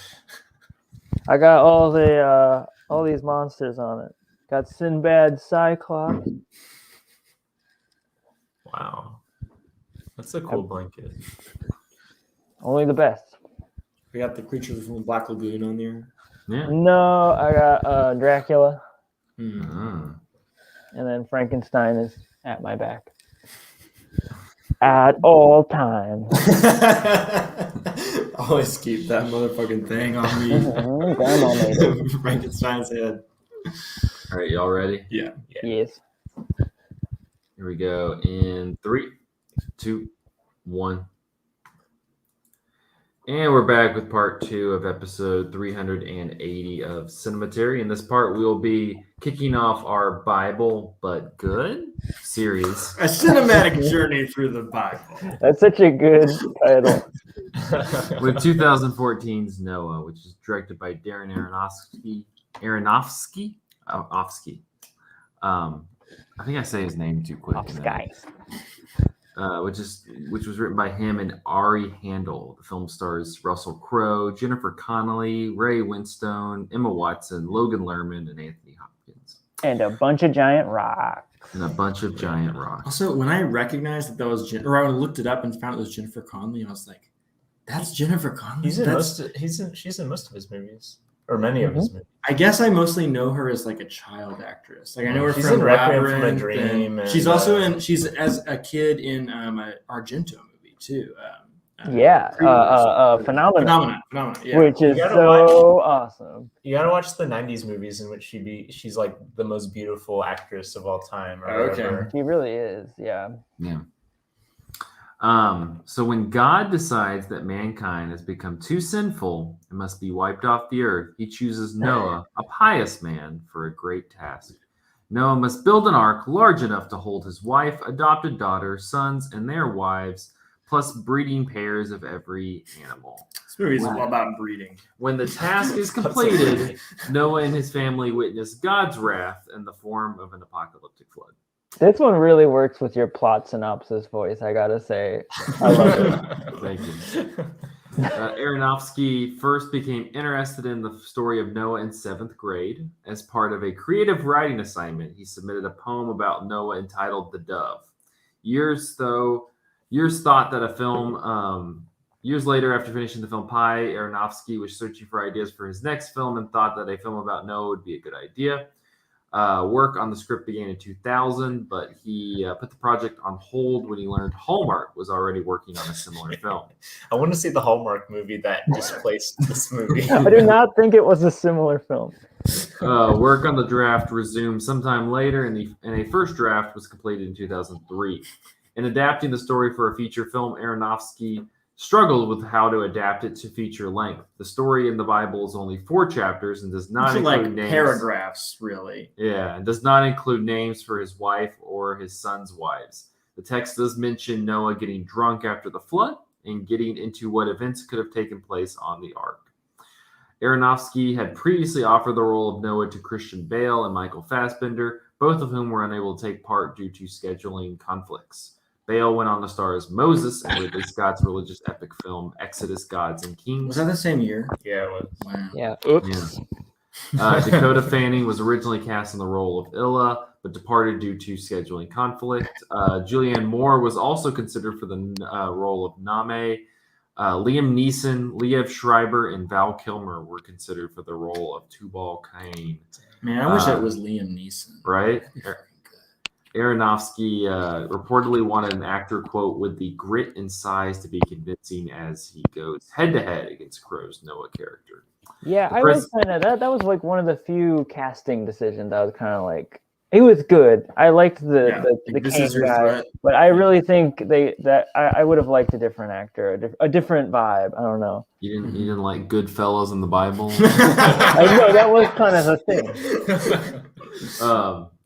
Speaker 3: I got all these monsters on it. Got Sinbad Cyclops.
Speaker 4: Wow. That's a cool blanket.
Speaker 3: Only the best.
Speaker 1: We got the creatures from the Black Lagoon on there.
Speaker 2: yeah.
Speaker 3: No, I got Dracula,
Speaker 1: Hmm.
Speaker 3: and then Frankenstein is at my back at all times.
Speaker 1: Always keep that motherfucking thing on
Speaker 3: Grandma made it.
Speaker 1: me. Frankenstein's head.
Speaker 2: All right, y'all ready?
Speaker 1: Yeah.
Speaker 3: Yes.
Speaker 2: Here we go in 3, 2, 1. And we're back with part 2 of episode 380 of Cinematary. In this part, we'll be kicking off our Bible but Good series.
Speaker 1: A cinematic journey through the Bible.
Speaker 3: That's such a good title.
Speaker 2: With 2014's Noah, which is directed by Darren Aronofsky. I think I say his name too quick.
Speaker 3: Sky.
Speaker 2: Which was written by him and Ari Handel. The film stars Russell Crowe, Jennifer Connelly, Ray Winstone, Emma Watson, Logan Lerman, and Anthony Hopkins.
Speaker 3: And a bunch of giant rocks.
Speaker 2: And a bunch of giant rocks.
Speaker 1: Also, when I recognized that was or I looked it up and found it was Jennifer Connelly, I was like, "That's Jennifer Connelly."
Speaker 4: She's in most of his movies, or many of his movies.
Speaker 1: I guess I mostly know her as like a child actress. Like I know her
Speaker 4: She's
Speaker 1: from
Speaker 4: in Requiem for a
Speaker 1: Labyrinth,
Speaker 4: Dream,
Speaker 1: and she's
Speaker 4: and,
Speaker 1: also in. She's as a kid in an Argento movie too.
Speaker 3: Phenomena.
Speaker 1: Yeah.
Speaker 3: Which is
Speaker 4: You gotta
Speaker 3: so awesome.
Speaker 4: You gotta watch the '90s movies in which she's like the most beautiful actress of all time. Or
Speaker 1: Okay.
Speaker 4: whatever.
Speaker 3: He really is, yeah.
Speaker 2: Yeah. So when God decides that mankind has become too sinful and must be wiped off the earth, he chooses Noah, a pious man, for a great task. Noah must build an ark large enough to hold his wife, adopted daughter, sons, and their wives, plus breeding pairs of every animal.
Speaker 1: This movie is all about breeding.
Speaker 2: When the task is completed, Noah and his family witness God's wrath in the form of an apocalyptic flood.
Speaker 3: This one really works with your plot synopsis voice, I gotta say. I love it.
Speaker 2: Thank you. Aronofsky first became interested in the story of Noah in 7th grade. As part of a creative writing assignment, he submitted a poem about Noah entitled The Dove. Years thought that a film, years later after finishing the film Pi, Aronofsky was searching for ideas for his next film and thought that a film about Noah would be a good idea. Work on the script began in 2000, but he put the project on hold when he learned Hallmark was already working on a similar film.
Speaker 4: I want to see the Hallmark movie that displaced this movie.
Speaker 3: I do not think it was a similar film.
Speaker 2: Work on the draft resumed sometime later, and a first draft was completed in 2003. In adapting the story for a feature film, Aronofsky struggled with how to adapt it to feature length. The story in the Bible is only 4 chapters and does not include
Speaker 1: like
Speaker 2: names.
Speaker 1: Paragraphs, really.
Speaker 2: Yeah, and does not include names for his wife or his son's wives. The text does mention Noah getting drunk after the flood and getting into what events could have taken place on the ark. Aronofsky had previously offered the role of Noah to Christian Bale and Michael Fassbender, both of whom were unable to take part due to scheduling conflicts. Bale went on to star as Moses in Ridley Scott's religious epic film Exodus, Gods and Kings.
Speaker 1: Was that the same year?
Speaker 4: Yeah, it was.
Speaker 1: Wow.
Speaker 3: Yeah. Oops.
Speaker 2: Dakota Fanning was originally cast in the role of Illa, but departed due to scheduling conflict. Julianne Moore was also considered for the role of Name. Liam Neeson, Liev Schreiber, and Val Kilmer were considered for the role of Tubal Cain.
Speaker 1: Man, I wish it was Liam Neeson.
Speaker 2: Right? Aronofsky reportedly wanted an actor, quote, with the grit and size to be convincing as he goes head-to-head against Crow's Noah character.
Speaker 3: Yeah, I was kind of that was like one of the few casting decisions I was kind of like, he was good. I liked the Cain guy, threat. But I really think I would have liked a different actor, a different vibe. I don't know.
Speaker 2: You didn't like Goodfellas in the Bible?
Speaker 3: I know that was kind of a thing.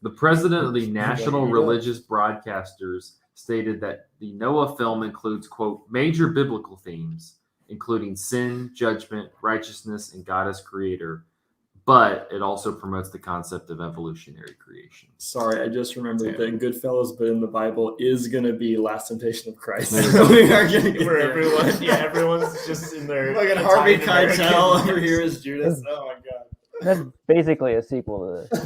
Speaker 2: The president of the National Religious Broadcasters stated that the Noah film includes, quote, major biblical themes, including sin, judgment, righteousness, and God as creator, but it also promotes the concept of evolutionary creation.
Speaker 1: Sorry, I just remembered that Goodfellas, but in the Bible, is going to be Last Temptation of Christ.
Speaker 4: We are getting where everyone's just in their
Speaker 1: fucking Harvey Keitel over here is Judas. Oh my god.
Speaker 3: That's basically a sequel to this.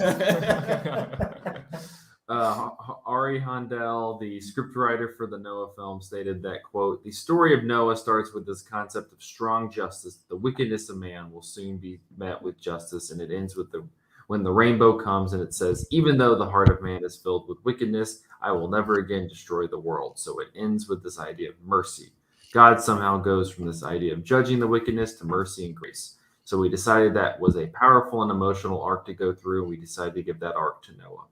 Speaker 2: Ari Handel, the scriptwriter for the Noah film, stated that, quote, the story of Noah starts with this concept of strong justice. The wickedness of man will soon be met with justice, and it ends with when the rainbow comes and it says, even though the heart of man is filled with wickedness, I will never again destroy the world. So it ends with this idea of mercy. God somehow goes from this idea of judging the wickedness to mercy and grace. So we decided that was a powerful and emotional arc to go through, and we decided to give that arc to Noah.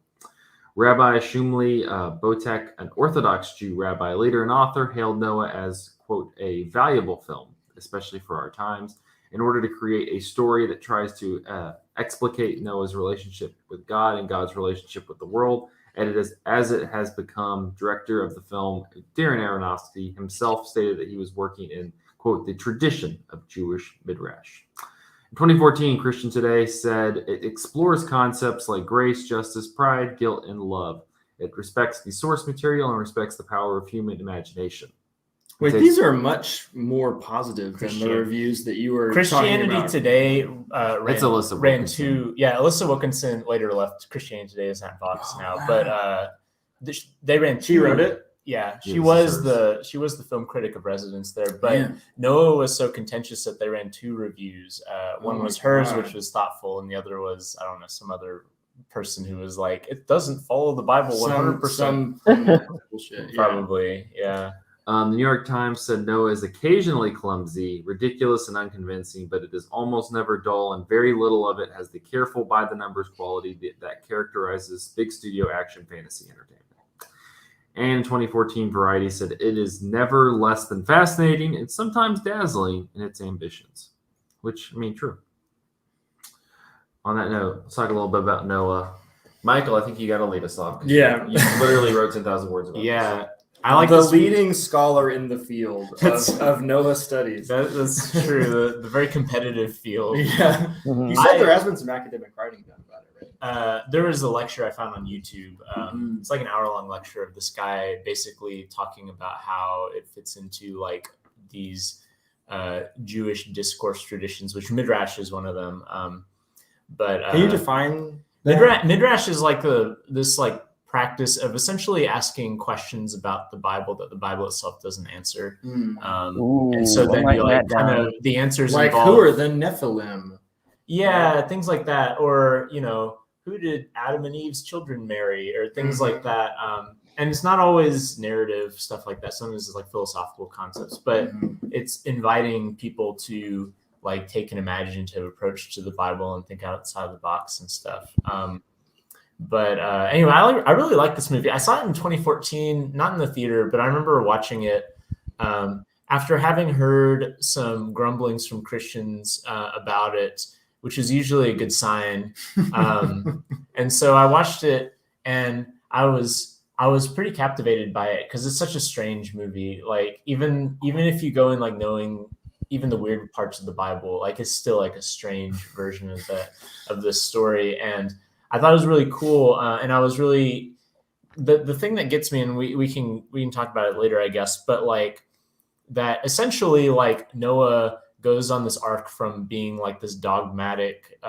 Speaker 2: Rabbi Shumli Botek, an Orthodox Jew rabbi, leader, and author, hailed Noah as, quote, a valuable film, especially for our times, in order to create a story that tries to explicate Noah's relationship with God and God's relationship with the world. And as it has become, director of the film, Darren Aronofsky himself stated that he was working in, quote, the tradition of Jewish Midrash. In 2014, Christian Today said it explores concepts like grace, justice, pride, guilt, and love. It respects the source material and respects the power of human imagination.
Speaker 1: Wait, these are much more positive than the reviews that you were
Speaker 4: Christianity
Speaker 1: talking about.
Speaker 4: Today
Speaker 2: it's Alyssa
Speaker 4: ran
Speaker 2: Wilkinson.
Speaker 4: two. Yeah, Alyssa Wilkinson later left. Christianity Today is on Fox now, but they ran two.
Speaker 1: She wrote it.
Speaker 4: Yeah, she was the film critic of residence there. But Noah was so contentious that they ran 2 reviews. One was hers, which was thoughtful, and the other was, I don't know, some other person who was like, it doesn't follow the Bible 100%.
Speaker 1: Bullshit.
Speaker 4: Probably, yeah.
Speaker 2: The New York Times said Noah is occasionally clumsy, ridiculous, and unconvincing, but it is almost never dull, and very little of it has the careful by-the-numbers quality that characterizes big studio action fantasy entertainment. And in 2014, Variety said it is never less than fascinating and sometimes dazzling in its ambitions, which, I mean, true. On that note, let's talk a little bit about Noah. Michael, I think you got to lead us off.
Speaker 1: Yeah.
Speaker 2: You literally wrote 10,000 words about this.
Speaker 4: I like
Speaker 1: the leading scholar in the field of Noah studies.
Speaker 4: That's true. The very competitive field.
Speaker 1: Yeah.
Speaker 3: Mhm.
Speaker 1: You said there has been some academic writing done about it, right?
Speaker 4: There was a lecture I found on YouTube. It's like an hour-long lecture of this guy basically talking about how it fits into like these Jewish discourse traditions, which Midrash is one of them. Can
Speaker 1: you define
Speaker 4: Midrash is like this practice of essentially asking questions about the Bible that the Bible itself doesn't answer. And so then you like kind of the answers
Speaker 1: like
Speaker 4: involve,
Speaker 1: who are the Nephilim?
Speaker 4: Yeah, things like that. Or, who did Adam and Eve's children marry, or things like that. And it's not always narrative stuff like that. Sometimes it's like philosophical concepts, but it's inviting people to like take an imaginative approach to the Bible and think outside the box and stuff. Anyway, I really like this movie. I saw it in 2014, not in the theater, but I remember watching it after having heard some grumblings from Christians about it, which is usually a good sign, and so I watched it, and I was pretty captivated by it because it's such a strange movie. Like even if you go in like knowing even the weird parts of the Bible, like it's still like a strange version of the story. And I thought it was really cool. And I was really the thing that gets me, and we can talk about it later, I guess, but like that essentially like Noah goes on this arc from being like this dogmatic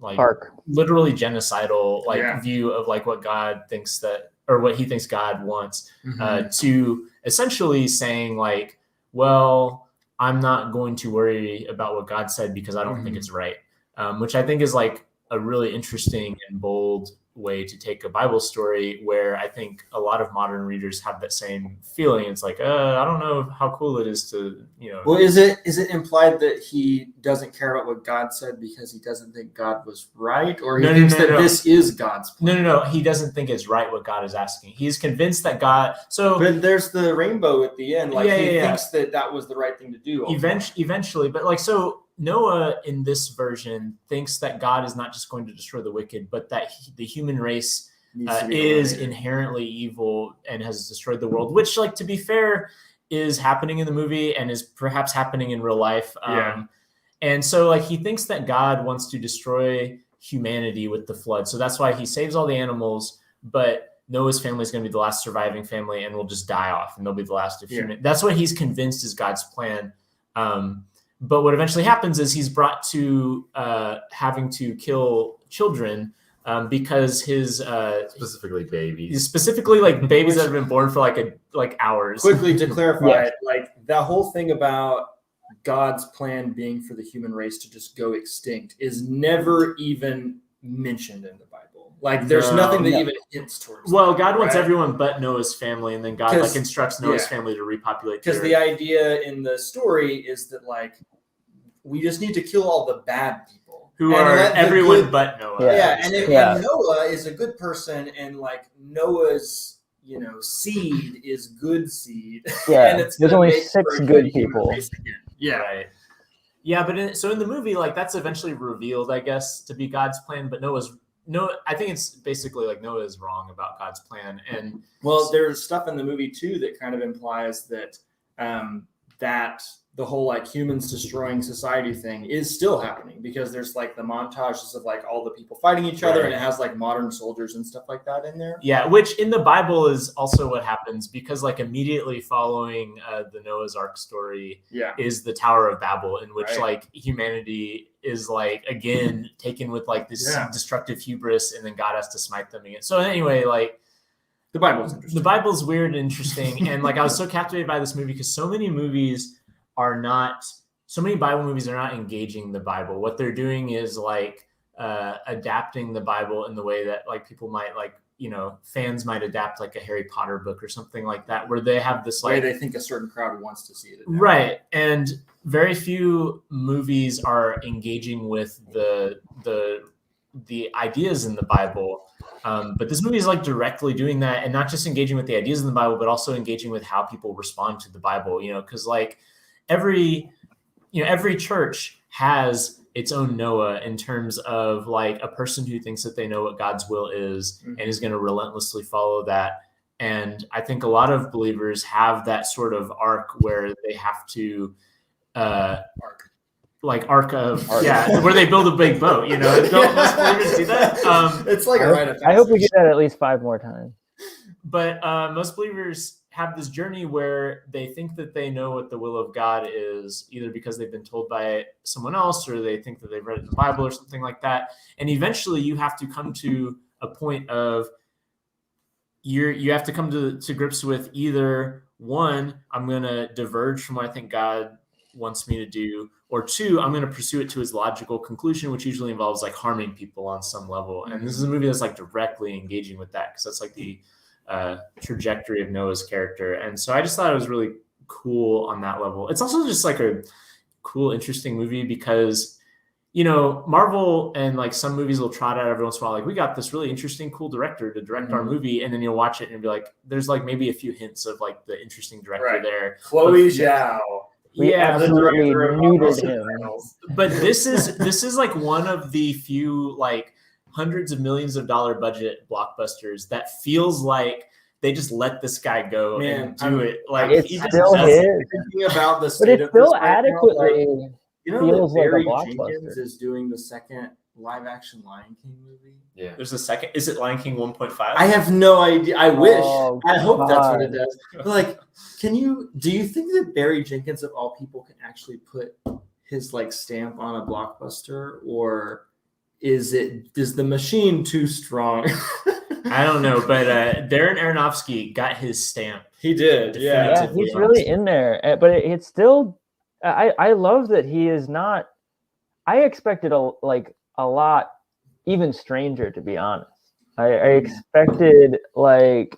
Speaker 4: like
Speaker 3: Arc.
Speaker 4: literally genocidal like view of like what God thinks that, or what he thinks God wants, to essentially saying like, well, I'm not going to worry about what God said because I don't think it's right, which I think is like a really interesting and bold way to take a Bible story, where I think a lot of modern readers have that same feeling. It's like, I don't know how cool it is to,
Speaker 1: Well, is it implied that he doesn't care about what God said because he doesn't think God was right, or he thinks that this is God's plan?
Speaker 4: No. He doesn't think it's right what God is asking. He's convinced that God. So,
Speaker 1: but there's the rainbow at the end. Like he thinks that was the right thing to do.
Speaker 4: Eventually, but like so. Noah in this version thinks that God is not just going to destroy the wicked, but that the human race is inherently evil and has destroyed the world, which, like, to be fair, is happening in the movie and is perhaps happening in real life. And so like he thinks that God wants to destroy humanity with the flood. So that's why he saves all the animals, but Noah's family is going to be the last surviving family and will just die off, and they'll be the last of human. That's what he's convinced is God's plan. But what eventually happens is he's brought to having to kill children because his
Speaker 2: specifically babies,
Speaker 4: like babies that have been born for like hours.
Speaker 1: Quickly to clarify, like the whole thing about God's plan being for the human race to just go extinct is never even mentioned in the Bible. Like there's nothing that even hints towards.
Speaker 4: Well, God wants everyone but Noah's family, and then God like instructs Noah's family to repopulate.
Speaker 1: Because the idea in the story is that like we just need to kill all the bad people
Speaker 4: who are everyone but Noah.
Speaker 1: And Noah is a good person, and like Noah's seed is good seed.
Speaker 3: Yeah,
Speaker 1: and it's
Speaker 3: there's only 6 good people.
Speaker 4: Yeah, right. Yeah, but so in the movie, like that's eventually revealed, I guess, to be God's plan. But I think it's basically like Noah is wrong about God's plan. And
Speaker 1: well, there's stuff in the movie too that kind of implies that that the whole like humans destroying society thing is still happening, because there's like the montages of like all the people fighting each other, and it has like modern soldiers and stuff like that in there.
Speaker 4: Yeah, which in the Bible is also what happens, because like immediately following the Noah's Ark story is the Tower of Babel, in which like humanity is like again taken with like this destructive hubris, and then God has to smite them again. So anyway, like
Speaker 1: the Bible's
Speaker 4: weird and interesting. And like I was so captivated by this movie because so many Bible movies are not engaging the Bible. What they're doing is like adapting the Bible in the way that like people might like, fans might adapt like a Harry Potter book or something like that, where they have this like
Speaker 1: they think a certain crowd wants to see it.
Speaker 4: Right. And very few movies are engaging with the ideas in the Bible. But this movie is like directly doing that, and not just engaging with the ideas in the Bible, but also engaging with how people respond to the Bible, because like every church has its own Noah in terms of like a person who thinks that they know what God's will is and is going to relentlessly follow that. And I think a lot of believers have that sort of arc where they have to where they build a big boat, Don't most believers do that?
Speaker 1: It's like a rite of passage.
Speaker 3: I hope we get that at least 5 more times.
Speaker 4: But most believers have this journey where they think that they know what the will of God is, either because they've been told by someone else, or they think that they've read it in the Bible or something like that. And eventually you have to come to a point of you have to come to grips with either, 1, I'm going to diverge from what I think God wants me to do, or 2, I'm going to pursue it to its logical conclusion, which usually involves like harming people on some level. And this is a movie that's like directly engaging with that, because that's like the trajectory of Noah's character. And so I just thought it was really cool on that level. It's also just like a cool, interesting movie because Marvel and like some movies will trot out every once in a while, like we got this really interesting, cool director to direct our movie, and then you'll watch it and be like, there's like maybe a few hints of like the interesting director there.
Speaker 1: Chloe
Speaker 4: But-
Speaker 1: Zhao.
Speaker 3: We absolutely neutered him.
Speaker 4: But this is like one of the few like hundreds of millions of dollar budget blockbusters that feels like they just let this guy go and do it. Like
Speaker 3: it's
Speaker 4: he just
Speaker 3: still
Speaker 4: does
Speaker 3: his.
Speaker 1: Thinking about the
Speaker 3: But
Speaker 1: state
Speaker 3: it
Speaker 1: of
Speaker 3: still
Speaker 1: this right now,
Speaker 3: adequately
Speaker 1: like, you know
Speaker 3: feels
Speaker 1: that
Speaker 3: like a
Speaker 1: Barry
Speaker 3: blockbuster.
Speaker 1: Jenkins is doing the second live action Lion King movie.
Speaker 2: Yeah.
Speaker 4: There's a second. Is it Lion King 1.5?
Speaker 1: I have no idea. I wish.
Speaker 3: Oh,
Speaker 1: I hope that's what it
Speaker 3: God.
Speaker 1: does. But like, do you think that Barry Jenkins of all people can actually put his like stamp on a blockbuster, or is the machine too strong?
Speaker 4: I don't know, but Darren Aronofsky got his stamp.
Speaker 1: He did.
Speaker 3: Yeah,
Speaker 4: Definitively.
Speaker 3: he's really in there. But it's still. I love that he is not. I expected a lot, even stranger, to be honest. I expected like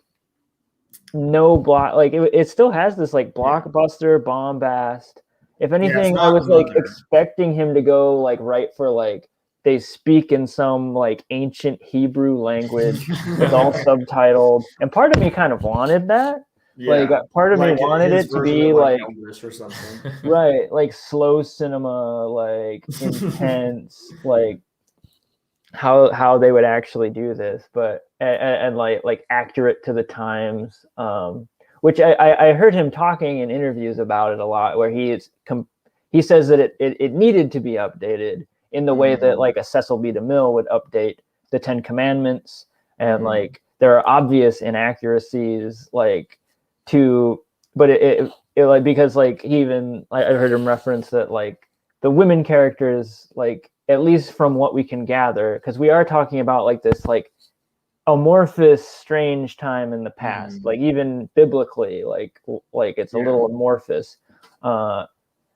Speaker 3: no block. Like it still has this like blockbuster bombast. If anything, I was like expecting him to go like right for like they speak in some like ancient Hebrew language with all subtitled, and part of me kind of wanted that. Like part of me wanted it to be like
Speaker 1: English or something.
Speaker 3: right, like slow cinema, like intense, like how they would actually do this, but and like accurate to the times. Which I heard him talking in interviews about it a lot, where he says that it needed to be updated in the way that like a Cecil B. DeMille would update the Ten Commandments, and like there are obvious inaccuracies but it like, because like he even I heard him reference that like the women characters, like at least from what we can gather, because we are talking about like this like amorphous, strange time in the past, like even biblically, like it's a little amorphous.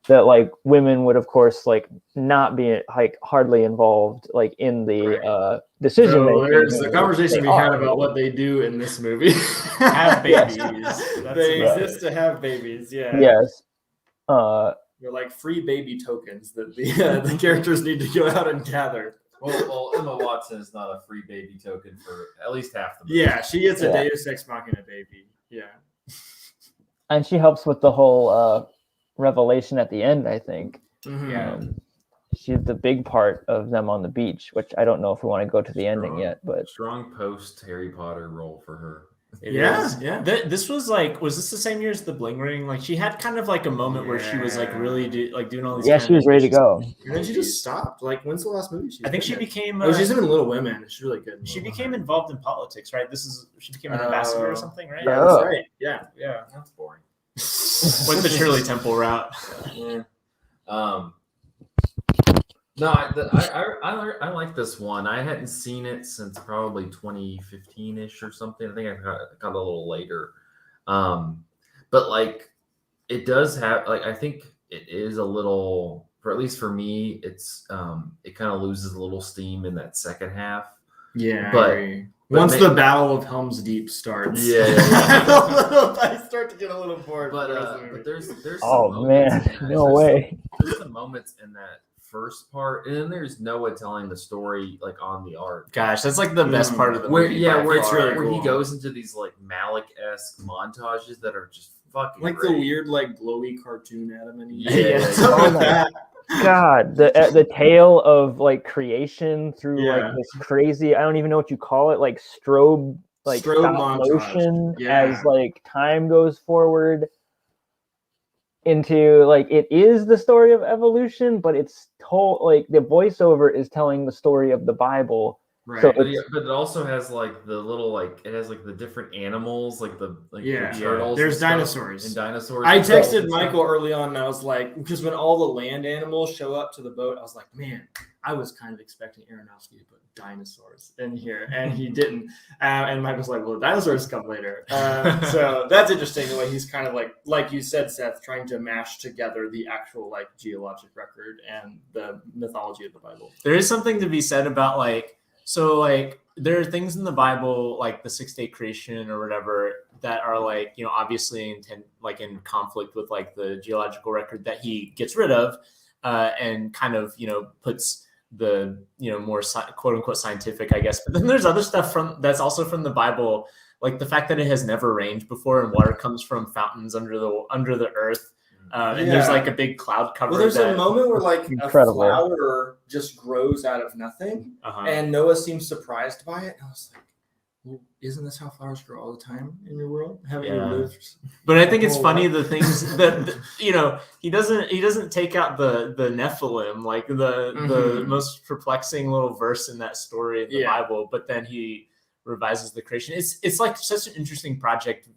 Speaker 3: That like women would of course like not be like hardly involved like in the decision making.
Speaker 1: There's the conversation we had about what they do in this movie.
Speaker 4: Have babies.
Speaker 1: They exist to have babies. Yeah.
Speaker 3: Yes.
Speaker 1: They're like free baby tokens that the characters need to go out and gather.
Speaker 2: Well, Emma Watson is not a free baby token for at least half the movie.
Speaker 1: Yeah, she gets a Deus Ex Machina baby. Yeah.
Speaker 3: And she helps with the whole revelation at the end, I think.
Speaker 1: Yeah.
Speaker 3: She's the big part of them on the beach, which I don't know if we want to go to the ending yet, but
Speaker 2: strong post Harry Potter role for her.
Speaker 1: Yeah.
Speaker 4: This was this the same year as the Bling Ring? Like she had kind of like a moment where she was like really doing all these.
Speaker 3: Yeah, she was ready to go.
Speaker 1: And then she just stopped. Like, when's the last movie?
Speaker 4: I think she became.
Speaker 1: she's in Little Women. She's really good.
Speaker 4: She became involved in politics, right? She became an ambassador or something, right?
Speaker 1: Yeah, that's right. Yeah.
Speaker 2: That's boring.
Speaker 4: Went the Shirley Temple route.
Speaker 1: Yeah.
Speaker 2: No, I like this one. I hadn't seen it since probably 2015-ish or something. I think I got a little later. But like it does have like I think it is a little, for at least for me, it's it kind of loses a little steam in that second half.
Speaker 1: Yeah.
Speaker 2: But
Speaker 1: once the Battle of Helm's Deep starts, I start to get a little bored.
Speaker 2: But there's
Speaker 3: oh man, no way.
Speaker 2: There's some moments in that first part, and then there's Noah telling the story like on the ark.
Speaker 4: Gosh, that's like the best part of the movie.
Speaker 2: Where
Speaker 1: it's really
Speaker 2: where
Speaker 1: cool.
Speaker 2: he goes into these like Malik-esque montages that are just fucking
Speaker 1: like
Speaker 2: great.
Speaker 1: the weird like glowy cartoon Adam and Eve.
Speaker 2: Yeah.
Speaker 3: Oh my God, the tale of like creation through like this crazy, I don't even know what you call it, like strobe stop motion as like time goes forward into like it is the story of evolution, but it's told like the voiceover is telling the story of the Bible.
Speaker 1: Right.
Speaker 3: So
Speaker 2: but it also has like the little like it has like the different animals like the turtles.
Speaker 1: There's dinosaurs
Speaker 2: and dinosaurs.
Speaker 1: I texted Michael early on and I was like, because when all the land animals show up to the boat, I was like, man, I was kind of expecting Aronofsky to put dinosaurs in here, and he didn't. And Mike was like, well, the dinosaurs come later. So that's interesting the way he's kind of like you said, Seth, trying to mash together the actual like geologic record and the mythology of the Bible.
Speaker 4: There is something to be said about so there are things in the Bible, like the 6-day creation or whatever, that are like, obviously in conflict with like the geological record that he gets rid of, and kind of, puts more quote unquote scientific, I guess. But then there's other stuff that's also from the Bible, like the fact that it has never rained before and water comes from fountains under the earth. And there's like a big cloud cover.
Speaker 1: Well, there's a moment where like
Speaker 3: Incredible.
Speaker 1: a flower just grows out of nothing, and Noah seems surprised by it. And I was like, well, isn't this how flowers grow all the time in your world? Haven't you lived?
Speaker 4: But I think it's funny the things that he doesn't take out the Nephilim, like the most perplexing little verse in that story in the Bible, but then he revises the creation. It's like such an interesting project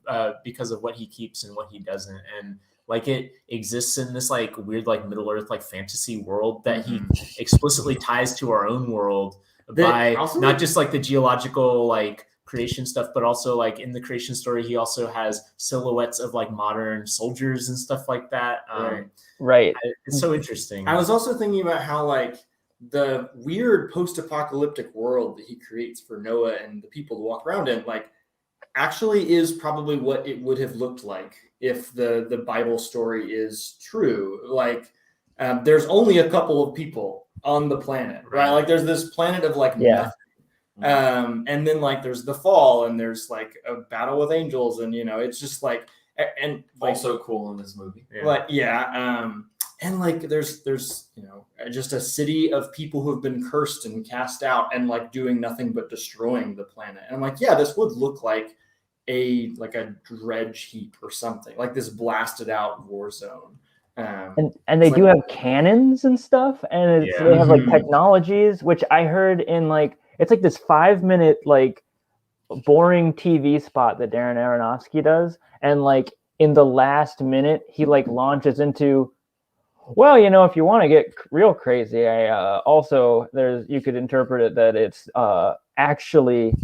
Speaker 4: because of what he keeps and what he doesn't, and like it exists in this like weird like Middle Earth like fantasy world that he explicitly ties to our own world by not just like the geological like creation stuff, but also like in the creation story he also has silhouettes of like modern soldiers and stuff like that.
Speaker 3: Right.
Speaker 4: It's so interesting.
Speaker 1: I was also thinking about how like the weird post-apocalyptic world that he creates for Noah and the people to walk around in, like, actually is probably what it would have looked like if the Bible story is true. Like, there's only a couple of people on the planet, right? Like, there's this planet of like nothing. And then like there's the fall, and there's like a battle with angels, and it's just like, and like,
Speaker 2: Also cool in this movie.
Speaker 1: like and like there's just a city of people who have been cursed and cast out and like doing nothing but destroying the planet. And I'm like, yeah, this would look like a dredge heap or something, like this blasted out war zone.
Speaker 3: And they do have cannons and stuff, and they have like technologies, which I heard in like, it's like this 5-minute like boring TV spot that Darren Aronofsky does, and like in the last minute he like launches into, well, if you want to get real crazy, also you could interpret it that it's actually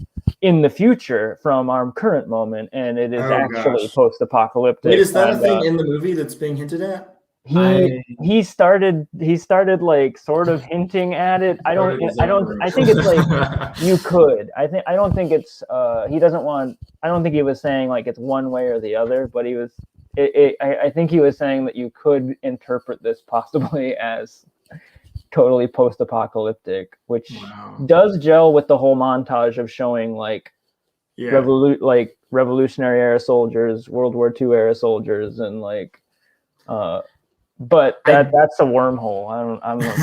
Speaker 3: in the future from our current moment, and it is actually post-apocalyptic.
Speaker 1: Wait, is that a thing in the movie that's being hinted at?
Speaker 3: He started like sort of hinting at it. I think it's like you could. I don't think it's he doesn't want. I don't think he was saying like it's one way or the other, but he was. I think he was saying that you could interpret this possibly as totally post-apocalyptic, which does gel with the whole montage of showing like Revolutionary era soldiers, World War II era soldiers, and like. But that's a wormhole. I'm not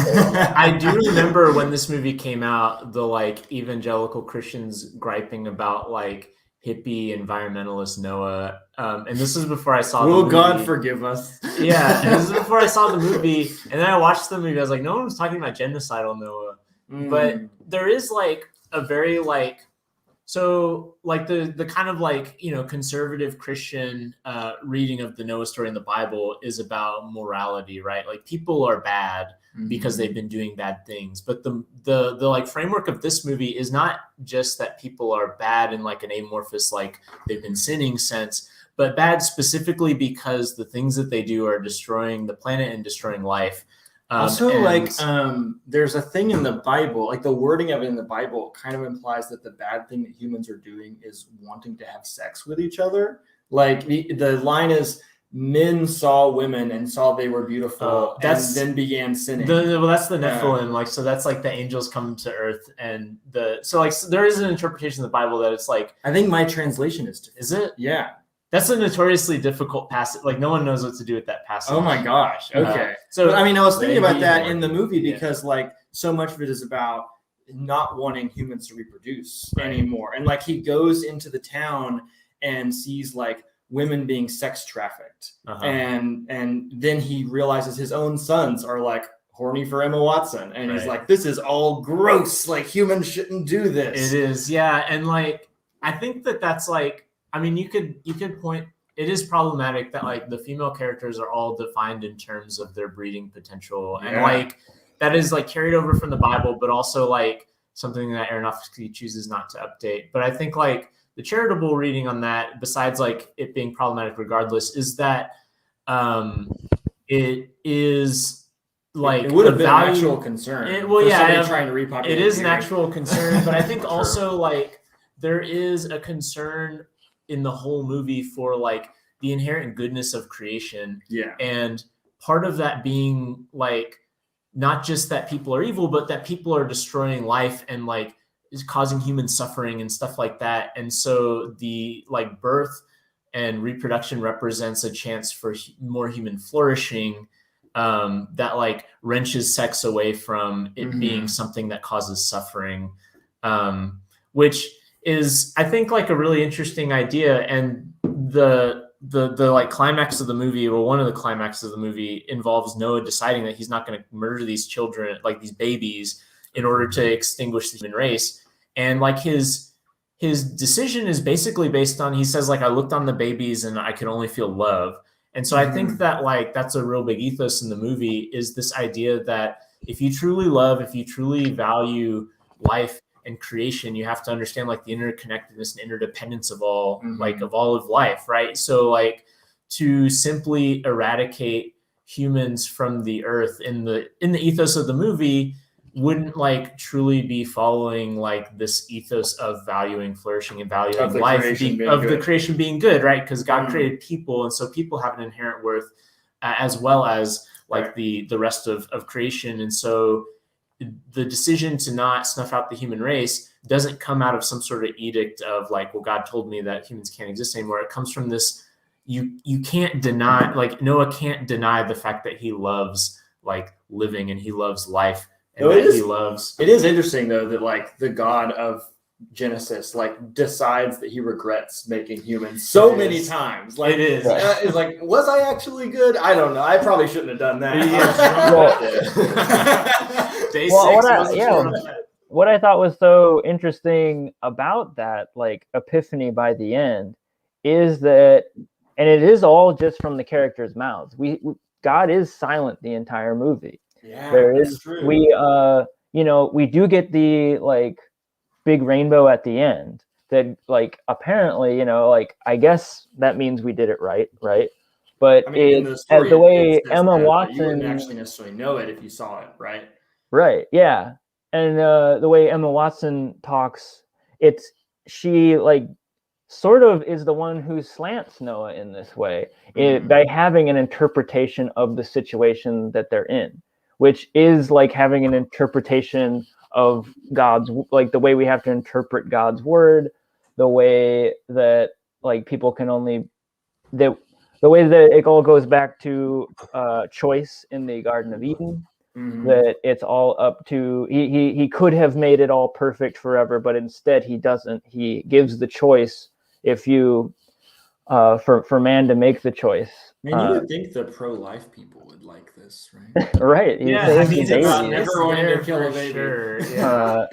Speaker 4: I do remember when this movie came out, the like evangelical Christians griping about like hippie environmentalist Noah. And this is before I saw the movie.
Speaker 1: Will God forgive us?
Speaker 4: Yeah, and this is before I saw the movie. And then I watched the movie. I was like, no one was talking about genocidal Noah. But there is like a very like, so like the kind of like, conservative Christian reading of the Noah story in the Bible is about morality, right? Like people are bad because they've been doing bad things. But the like framework of this movie is not just that people are bad in like an amorphous, like they've been sinning sense, but bad specifically because the things that they do are destroying the planet and destroying life.
Speaker 1: There's a thing in the Bible, like the wording of it in the Bible kind of implies that the bad thing that humans are doing is wanting to have sex with each other. Like the line is, men saw women and saw they were beautiful and then began sinning.
Speaker 4: That's the Nephilim. Like, so that's like the angels come to earth, and so there is an interpretation of the Bible that it's like,
Speaker 1: I think my translation is
Speaker 4: it?
Speaker 1: Yeah.
Speaker 4: That's a notoriously difficult passage. Like no one knows what to do with that passage.
Speaker 1: Oh my gosh. Okay. I was thinking about that in the movie because like so much of it is about not wanting humans to reproduce anymore. And like he goes into the town and sees like women being sex trafficked. And then he realizes his own sons are like horny for Emma Watson. And he's like, this is all gross. Like humans shouldn't do this.
Speaker 4: It is. Yeah. And like, I think that's like, I mean, you could point. It is problematic that like the female characters are all defined in terms of their breeding potential, and like that is like carried over from the Bible, but also like something that Aronofsky chooses not to update. But I think like the charitable reading on that, besides like it being problematic regardless, is that it is like
Speaker 1: it would have been an actual concern. Trying to repopulate.
Speaker 4: It is an actual concern, but I think also like there is a concern in the whole movie for like the inherent goodness of creation. Yeah. And part of that being like not just that people are evil, but that people are destroying life and like is causing human suffering and stuff like that. And so the like birth and reproduction represents a chance for more human flourishing, that like wrenches sex away from it being something that causes suffering, which is, I think, like a really interesting idea. And the like climax of the movie, or one of the climaxes of the movie, involves Noah deciding that he's not going to murder these children, like these babies, in order to extinguish the human race. And like his decision is basically based on, he says, like, I looked on the babies and I could only feel love. And so I think that like that's a real big ethos in the movie, is this idea that if you truly love, if you truly value life and creation, you have to understand like the interconnectedness and interdependence of all, like of all of life, right? So like to simply eradicate humans from the earth in the ethos of the movie wouldn't like truly be following like this ethos of valuing flourishing and valuing life, the creation being good, right? Because God created people, and so people have an inherent worth, as well as like the rest of creation. And so the decision to not snuff out the human race doesn't come out of some sort of edict of like, well, God told me that humans can't exist anymore. It comes from this, you can't deny, like Noah can't deny the fact that he loves like living and he loves life. And it
Speaker 1: is interesting though that like the God of Genesis like decides that he regrets making humans so many times. Like it's like, was I actually good? I don't know. I probably shouldn't have done that.
Speaker 3: What I thought was so interesting about that like epiphany by the end is that, and it is all just from the characters' mouths. God is silent the entire movie.
Speaker 1: Yeah,
Speaker 3: there is true. We do get the like big rainbow at the end that like apparently, like I guess that means we did it right? But I mean, as the way Emma Watson,
Speaker 1: you wouldn't actually necessarily know it if you saw it, right?
Speaker 3: Right, yeah. And the way Emma Watson talks, she like sort of is the one who slants Noah in this way, by having an interpretation of the situation that they're in, which is like having an interpretation of God's, like the way we have to interpret God's word, the way that like people can only, the way that it all goes back to choice in the Garden of Eden, that it's all up to, he could have made it all perfect forever, but instead he doesn't. He gives the choice if you, for man to make the choice.
Speaker 1: Man, you would think the pro-life people would like this, right?
Speaker 3: Right.
Speaker 4: Yeah, I mean,
Speaker 1: never wanting to kill a baby.
Speaker 4: Sure. Yeah.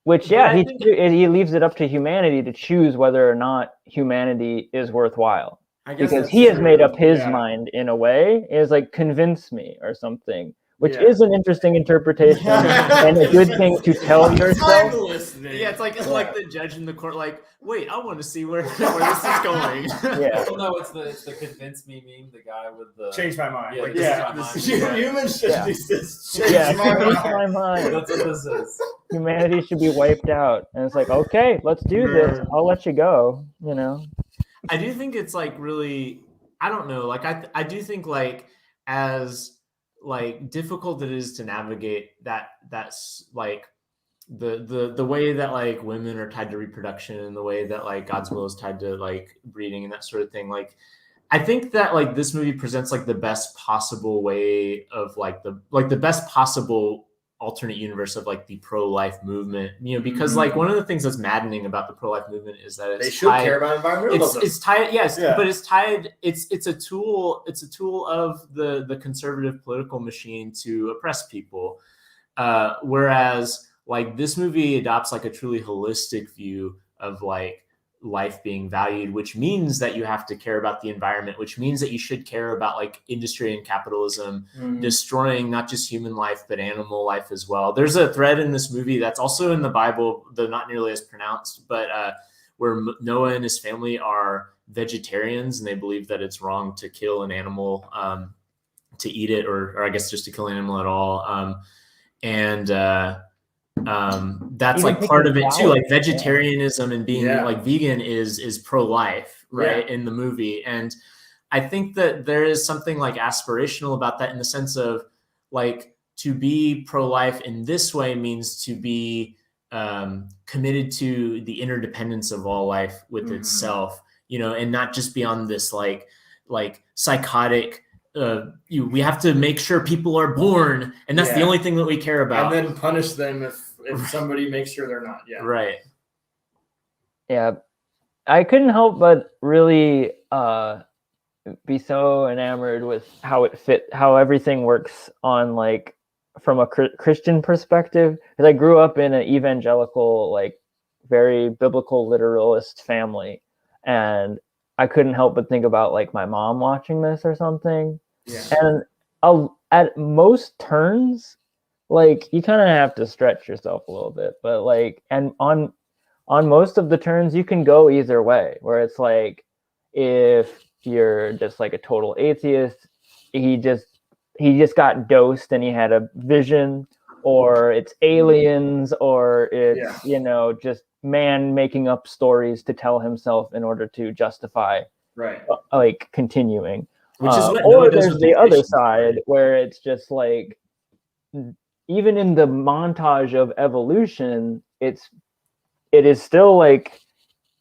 Speaker 3: Which, he leaves it up to humanity to choose whether or not humanity is worthwhile. Because he has made up his mind in a way, is like, convince me or something, which is an interesting interpretation and a good thing to tell yourself.
Speaker 4: Yeah, it's like the judge in the court, like, wait, I want to see where this is going.
Speaker 3: Yeah.
Speaker 2: Well, no, it's the convince me meme, the guy with the
Speaker 1: change my mind.
Speaker 2: Yeah,
Speaker 1: humans should
Speaker 3: change my mind.
Speaker 2: That's what this is.
Speaker 3: Humanity should be wiped out, and it's like, okay, let's do this. I'll let you go.
Speaker 4: I do think it's like really, I don't know, like I do think like as like difficult it is to navigate that's like the way that like women are tied to reproduction and the way that like God's will is tied to like breeding and that sort of thing. Like I think that like this movie presents like the best possible way of like the best possible alternate universe of like the pro-life movement, because like one of the things that's maddening about the pro-life movement is that
Speaker 1: they should care about environmentalism.
Speaker 4: It's tied, yes, but it's tied. It's a tool. It's a tool of the conservative political machine to oppress people. Whereas like this movie adopts like a truly holistic view of like life being valued, which means that you have to care about the environment, which means that you should care about like industry and capitalism destroying not just human life but animal life as well. There's a thread in this movie that's also in the Bible, though not nearly as pronounced, but where Noah and his family are vegetarians and they believe that it's wrong to kill an animal to eat it, or I guess just to kill an animal at all. That's even like part of it too, like vegetarianism and being like vegan is pro-life, right, in the movie. And I think that there is something like aspirational about that, in the sense of like to be pro-life in this way means to be committed to the interdependence of all life with itself, and not just be on this like psychotic. We have to make sure people are born, and that's the only thing that we care about.
Speaker 1: And then punish them if somebody makes sure they're not. Yeah.
Speaker 4: Right.
Speaker 3: Yeah, I couldn't help but really be so enamored with how everything works on like from a Christian perspective. Because I grew up in an evangelical, like very biblical literalist family, and I couldn't help but think about like my mom watching this or something.
Speaker 1: Yeah.
Speaker 3: And at most turns, like you kind of have to stretch yourself a little bit, but like, and on most of the turns you can go either way, where it's like, if you're just like a total atheist, he just got dosed and he had a vision, or it's aliens, or it's just man making up stories to tell himself in order to justify like continuing.
Speaker 4: Which is what
Speaker 3: or there's the other side where it's just like, even in the montage of evolution, it is still like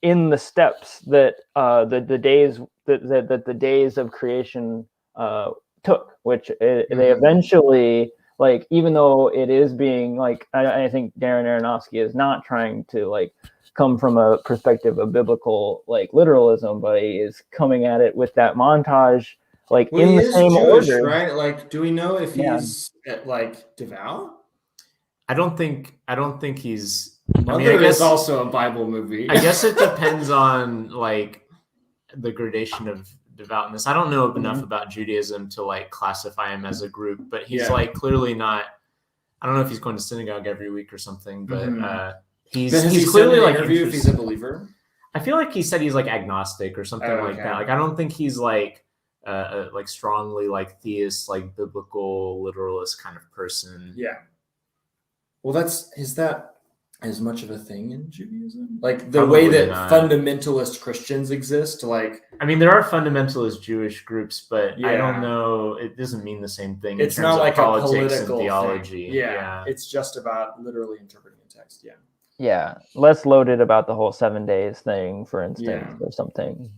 Speaker 3: in the steps that the days of creation took, which they eventually, like, even though it is being like, I think Darren Aronofsky is not trying to like come from a perspective of biblical like literalism, but he is coming at it with that montage like in the same
Speaker 1: Jewish,
Speaker 3: order,
Speaker 1: right? Like, do we know if he's like devout?
Speaker 4: I don't think he's.
Speaker 1: I guess it's also a Bible movie.
Speaker 4: I guess it depends on like the gradation of devoutness. I don't know enough about Judaism to like classify him as a group, but he's like clearly not. I don't know if he's going to synagogue every week or something, but he's clearly like
Speaker 1: if he's a believer.
Speaker 4: I feel like he said he's like agnostic or something like that. Like I don't think he's like strongly like theist, like biblical literalist kind of person.
Speaker 1: Yeah. Well, is that as much of a thing in Judaism? Like the way that fundamentalist Christians exist? Like,
Speaker 4: I mean, there are fundamentalist Jewish groups, but I don't know. It doesn't mean the same thing.
Speaker 1: It's
Speaker 4: in terms
Speaker 1: not like
Speaker 4: of politics
Speaker 1: a political
Speaker 4: and theology.
Speaker 1: Yeah, it's just about literally interpreting a text. Yeah.
Speaker 3: Yeah, less loaded about the whole 7 days thing, for instance, or something.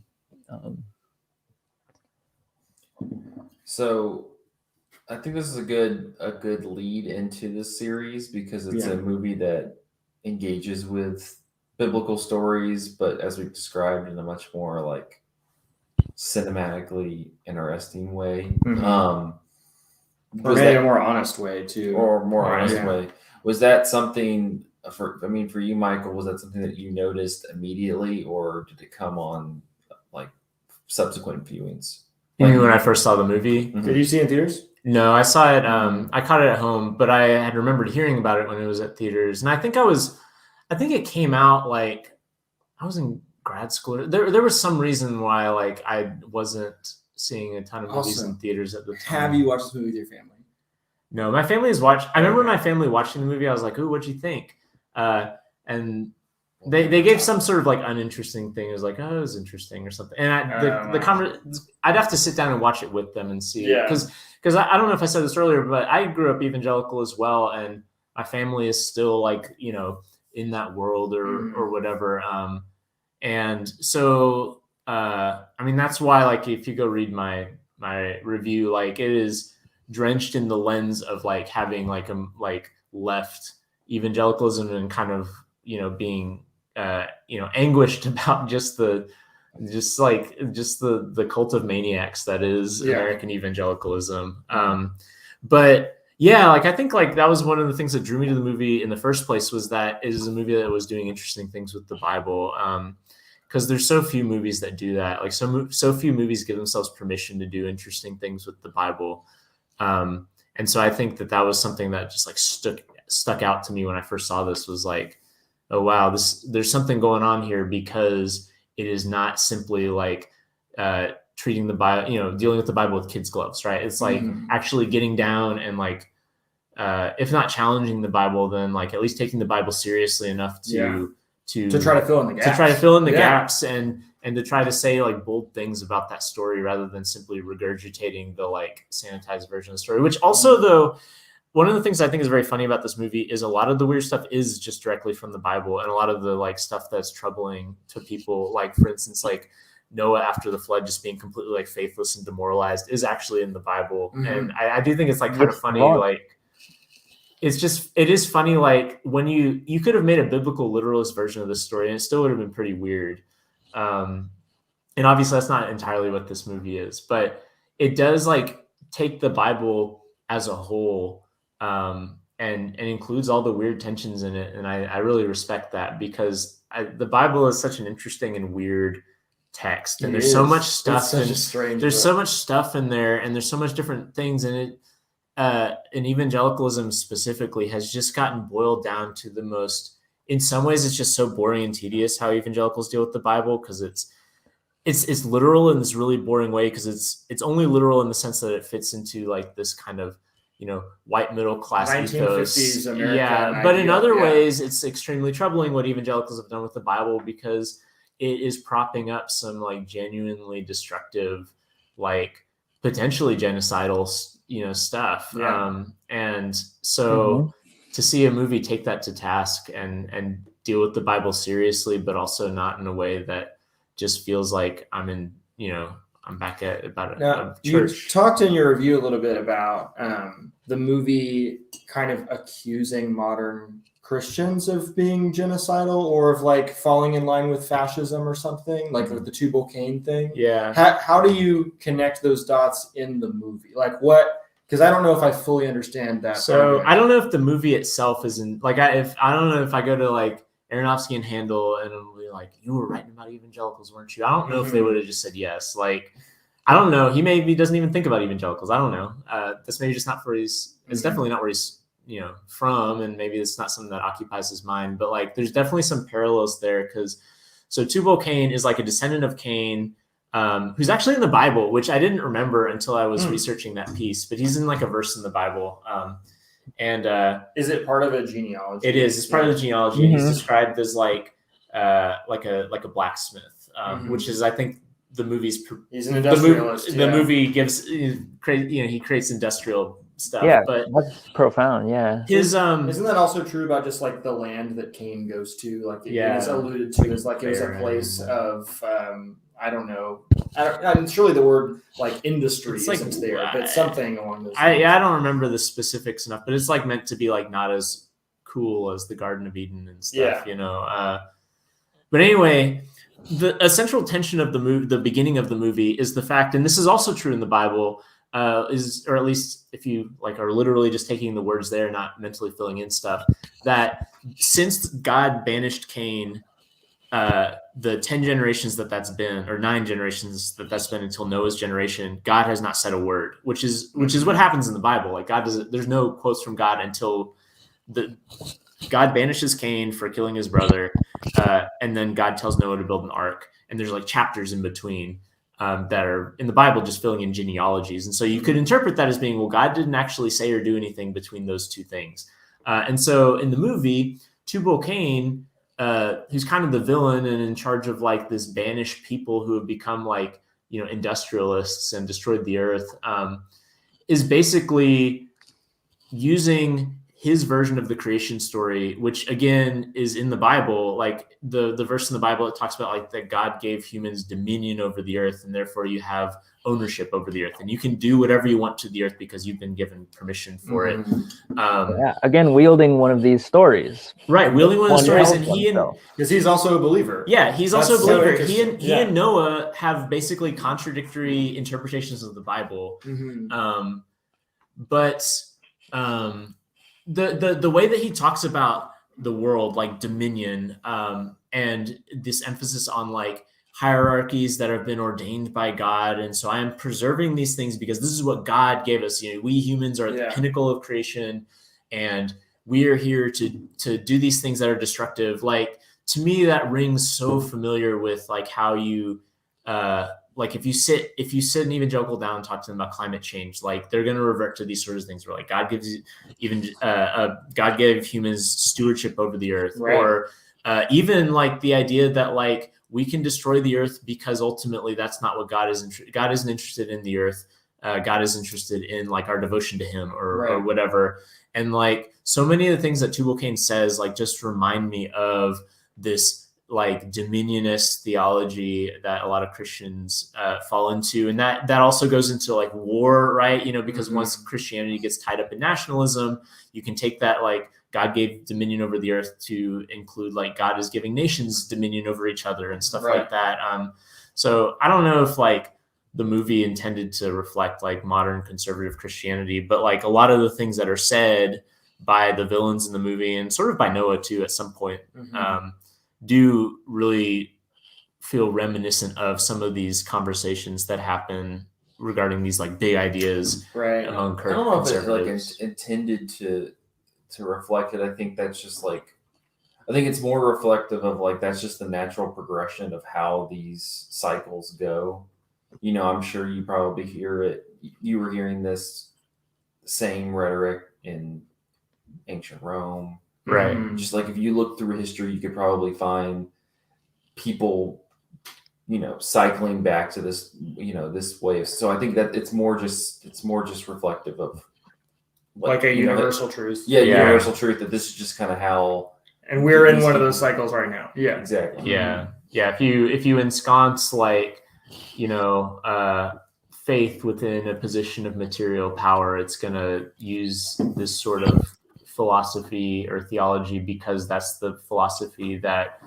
Speaker 2: So I think this is a good lead into this series, because it's a movie that engages with biblical stories, but as we've described, in a much more like cinematically interesting way.
Speaker 1: Or maybe a more honest way too.
Speaker 2: Or more honest way. Was that something for you, Michael, was that something that you noticed immediately, or did it come on like subsequent viewings?
Speaker 4: You mean when I first saw the movie?
Speaker 1: Did you see it in theaters?
Speaker 4: No, I saw it. I caught it at home, but I had remembered hearing about it when it was at theaters, and I think it came out like I was in grad school. There was some reason why like I wasn't seeing a ton of movies in theaters at the time.
Speaker 1: Have you watched this movie with your family?
Speaker 4: No, my family has watched. I remember my family watching the movie. I was like, "Ooh, what'd you think?" And they gave some sort of like uninteresting thing. It was like, "Oh, it was interesting" or something. And I'd have to sit down and watch it with them and see. Because I don't know if I said this earlier, but I grew up evangelical as well, and my family is still like in that world or whatever. And so I mean, that's why like if you go read my review, like it is drenched in the lens of like having like left evangelicalism and kind of being anguished about just the cult of maniacs that is American evangelicalism. But yeah, like I think like that was one of the things that drew me to the movie in the first place, was that it is a movie that was doing interesting things with the Bible. Because there's so few movies that do that. Like so few movies give themselves permission to do interesting things with the Bible. And so I think that was something that just like stuck out to me when I first saw this, was like, oh wow, there's something going on here, because it is not simply like treating the Bible, dealing with the Bible with kids' gloves, right? It's like actually getting down and like, if not challenging the Bible, then like at least taking the Bible seriously enough to
Speaker 1: try to fill in the gaps.
Speaker 4: To try to fill in the gaps and to try to say like bold things about that story, rather than simply regurgitating the like sanitized version of the story. Which also, though, one of the things I think is very funny about this movie is a lot of the weird stuff is just directly from the Bible, and a lot of the like stuff that's troubling to people, like for instance, like Noah after the flood just being completely like faithless and demoralized is actually in the Bible. And I do think it's like kind of funny, like it is funny, like when you could have made a biblical literalist version of this story and it still would have been pretty weird. And obviously that's not entirely what this movie is, but it does like take the Bible as a whole and includes all the weird tensions in it. And I really respect that, because the Bible is such an interesting and weird text, and there's so much stuff, and there's so much stuff in there, and there's so much different things in it. And evangelicalism specifically has just gotten boiled down to the most, in some ways it's just so boring and tedious how evangelicals deal with the Bible, because it's literal in this really boring way, because it's only literal in the sense that it fits into like this kind of, you know, white middle class
Speaker 1: 1950s
Speaker 4: ethos.
Speaker 1: American
Speaker 4: Yeah, but in
Speaker 1: ideal,
Speaker 4: other ways it's extremely troubling what evangelicals have done with the Bible, because it is propping up some like genuinely destructive, like potentially genocidal, you know, stuff. And so to see a movie take that to task and deal with the Bible seriously, but also not in a way that just feels like I'm back at about a church.
Speaker 1: You talked in your review a little bit about the movie kind of accusing modern Christians of being genocidal, or of like falling in line with fascism or something, like with the Tubal Cain thing.
Speaker 4: Yeah.
Speaker 1: How do you connect those dots in the movie? Like what? Because I don't know if I fully understand that.
Speaker 4: So I don't know if the movie itself isn't like I don't know if I go to like Aronofsky and Handel and it'll be like, you were writing about evangelicals, weren't you? I don't know if they would have just said yes. Like, I don't know. He maybe doesn't even think about evangelicals. I don't know. That's maybe just not where he's. It's definitely not where he's, you know, from, and maybe it's not something that occupies his mind. But like, there's definitely some parallels there, because so Tubal Cain is like a descendant of Cain, who's actually in the Bible, which I didn't remember until I was researching that piece. But he's in like a verse in the Bible. And
Speaker 1: is it part of a genealogy?
Speaker 4: It is. It's part of the genealogy. He's described as like a blacksmith, which is, I think, the movie's.
Speaker 1: He's an industrialist.
Speaker 4: The movie gives, he creates industrial stuff.
Speaker 3: Yeah,
Speaker 4: but
Speaker 3: that's profound. Yeah.
Speaker 4: His
Speaker 1: isn't that also true about just like the land that Cain goes to? Like it is alluded to as like it was a place of I don't know. I'm surely the word like industry isn't there, but something along those lines.
Speaker 4: I don't remember the specifics enough, but it's like meant to be like not as cool as the Garden of Eden and stuff, you know. But anyway, a central tension of the beginning of the movie is the fact, and this is also true in the Bible, or at least if you like are literally just taking the words there, not mentally filling in stuff, that since God banished Cain, the 10 generations that's been, or 9 generations that's been until Noah's generation, God has not said a word, which is what happens in the Bible. Like there's no quotes from God until God banishes Cain for killing his brother, and then God tells Noah to build an ark, and there's like chapters in between that are in the Bible just filling in genealogies. And so you could interpret that as being, well, God didn't actually say or do anything between those two things. And so in the movie, Tubal Cain, who's kind of the villain and in charge of like this banished people who have become like, you know, industrialists and destroyed the earth, is basically using his version of the creation story, which again is in the Bible, like the verse in the Bible, it talks about like that God gave humans dominion over the earth, and therefore you have ownership over the earth, and you can do whatever you want to the earth because you've been given permission for it.
Speaker 3: Again, wielding one of these stories.
Speaker 4: Right, wielding one of the stories, and
Speaker 1: because he's also a believer.
Speaker 4: Yeah, he's also a believer.
Speaker 1: So
Speaker 4: he and Noah have basically contradictory interpretations of the Bible. But the way that he talks about the world, like dominion, and this emphasis on like hierarchies that have been ordained by God, and so I am preserving these things because this is what God gave us. You know, we humans are at the pinnacle of creation, and we are here to do these things that are destructive. Like, to me, that rings so familiar with like how you like if you sit an evangelical down and talk to them about climate change, like they're going to revert to these sort of things where like God gives you God gave humans stewardship over the earth, or even like the idea that like we can destroy the earth because ultimately that's not what God is. God isn't interested in the earth. God is interested in like our devotion to him or whatever. And like so many of the things that Tubal-Cain says, like just remind me of this like dominionist theology that a lot of Christians fall into. And that also goes into like war, right? You know, because once Christianity gets tied up in nationalism, you can take that like God gave dominion over the earth to include like God is giving nations dominion over each other and stuff like that. So I don't know if like the movie intended to reflect like modern conservative Christianity, but like a lot of the things that are said by the villains in the movie and sort of by Noah too at some point do really feel reminiscent of some of these conversations that happen regarding these like big ideas among
Speaker 2: I don't know if it's like
Speaker 4: conservatives.
Speaker 2: intended to reflect it. I think that's just like, I think it's more reflective of like, that's just the natural progression of how these cycles go. You know, I'm sure you probably hear it. You were hearing this same rhetoric in ancient Rome.
Speaker 4: Right.
Speaker 2: Just like if you look through history, you could probably find people, you know, cycling back to this, you know, this way. So I think that it's more just reflective of
Speaker 1: like a universal truth.
Speaker 2: Yeah, universal truth that this is just kind of how.
Speaker 1: And we're in one of those cycles right now. Yeah,
Speaker 2: exactly.
Speaker 4: Yeah. If you ensconce like, you know, faith within a position of material power, it's going to use this sort of philosophy or theology because that's the philosophy that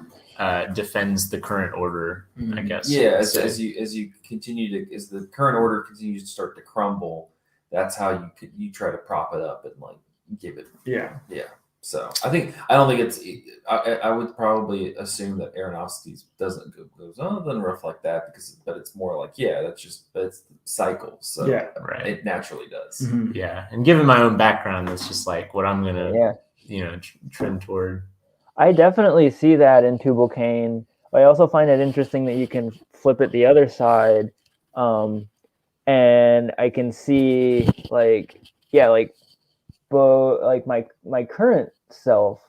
Speaker 4: defends the current order, I guess.
Speaker 2: Yeah, as you continue to, as the current order continues to start to crumble, that's how you try to prop it up and like give it.
Speaker 1: Yeah.
Speaker 2: So I don't think it's. I would probably assume that Aronofsky doesn't reflect that but it's more like it's cycles. So it naturally does.
Speaker 4: Yeah, and given my own background, that's just like what I'm gonna trend toward.
Speaker 3: I definitely see that in Tubal-Cain. I also find it interesting that you can flip it the other side, and I can see like my current self,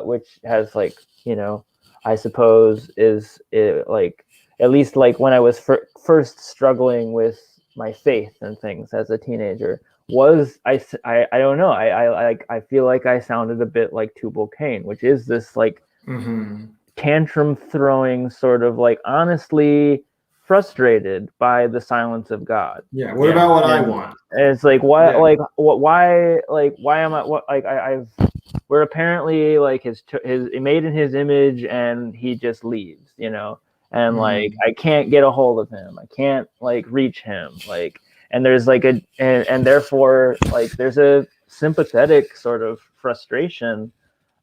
Speaker 3: which has like, you know, I suppose is like at least like when I was first struggling with my faith and things as a teenager was I don't know, I feel like I sounded a bit like Tubal-Cain, which is this like tantrum throwing sort of like honestly frustrated by the silence of God.
Speaker 1: Yeah. What about what I want?
Speaker 3: And it's like why am I we're apparently like his made in his image and he just leaves, you know, and like I can't get a hold of him, I can't like reach him, like, and there's like and therefore like there's a sympathetic sort of frustration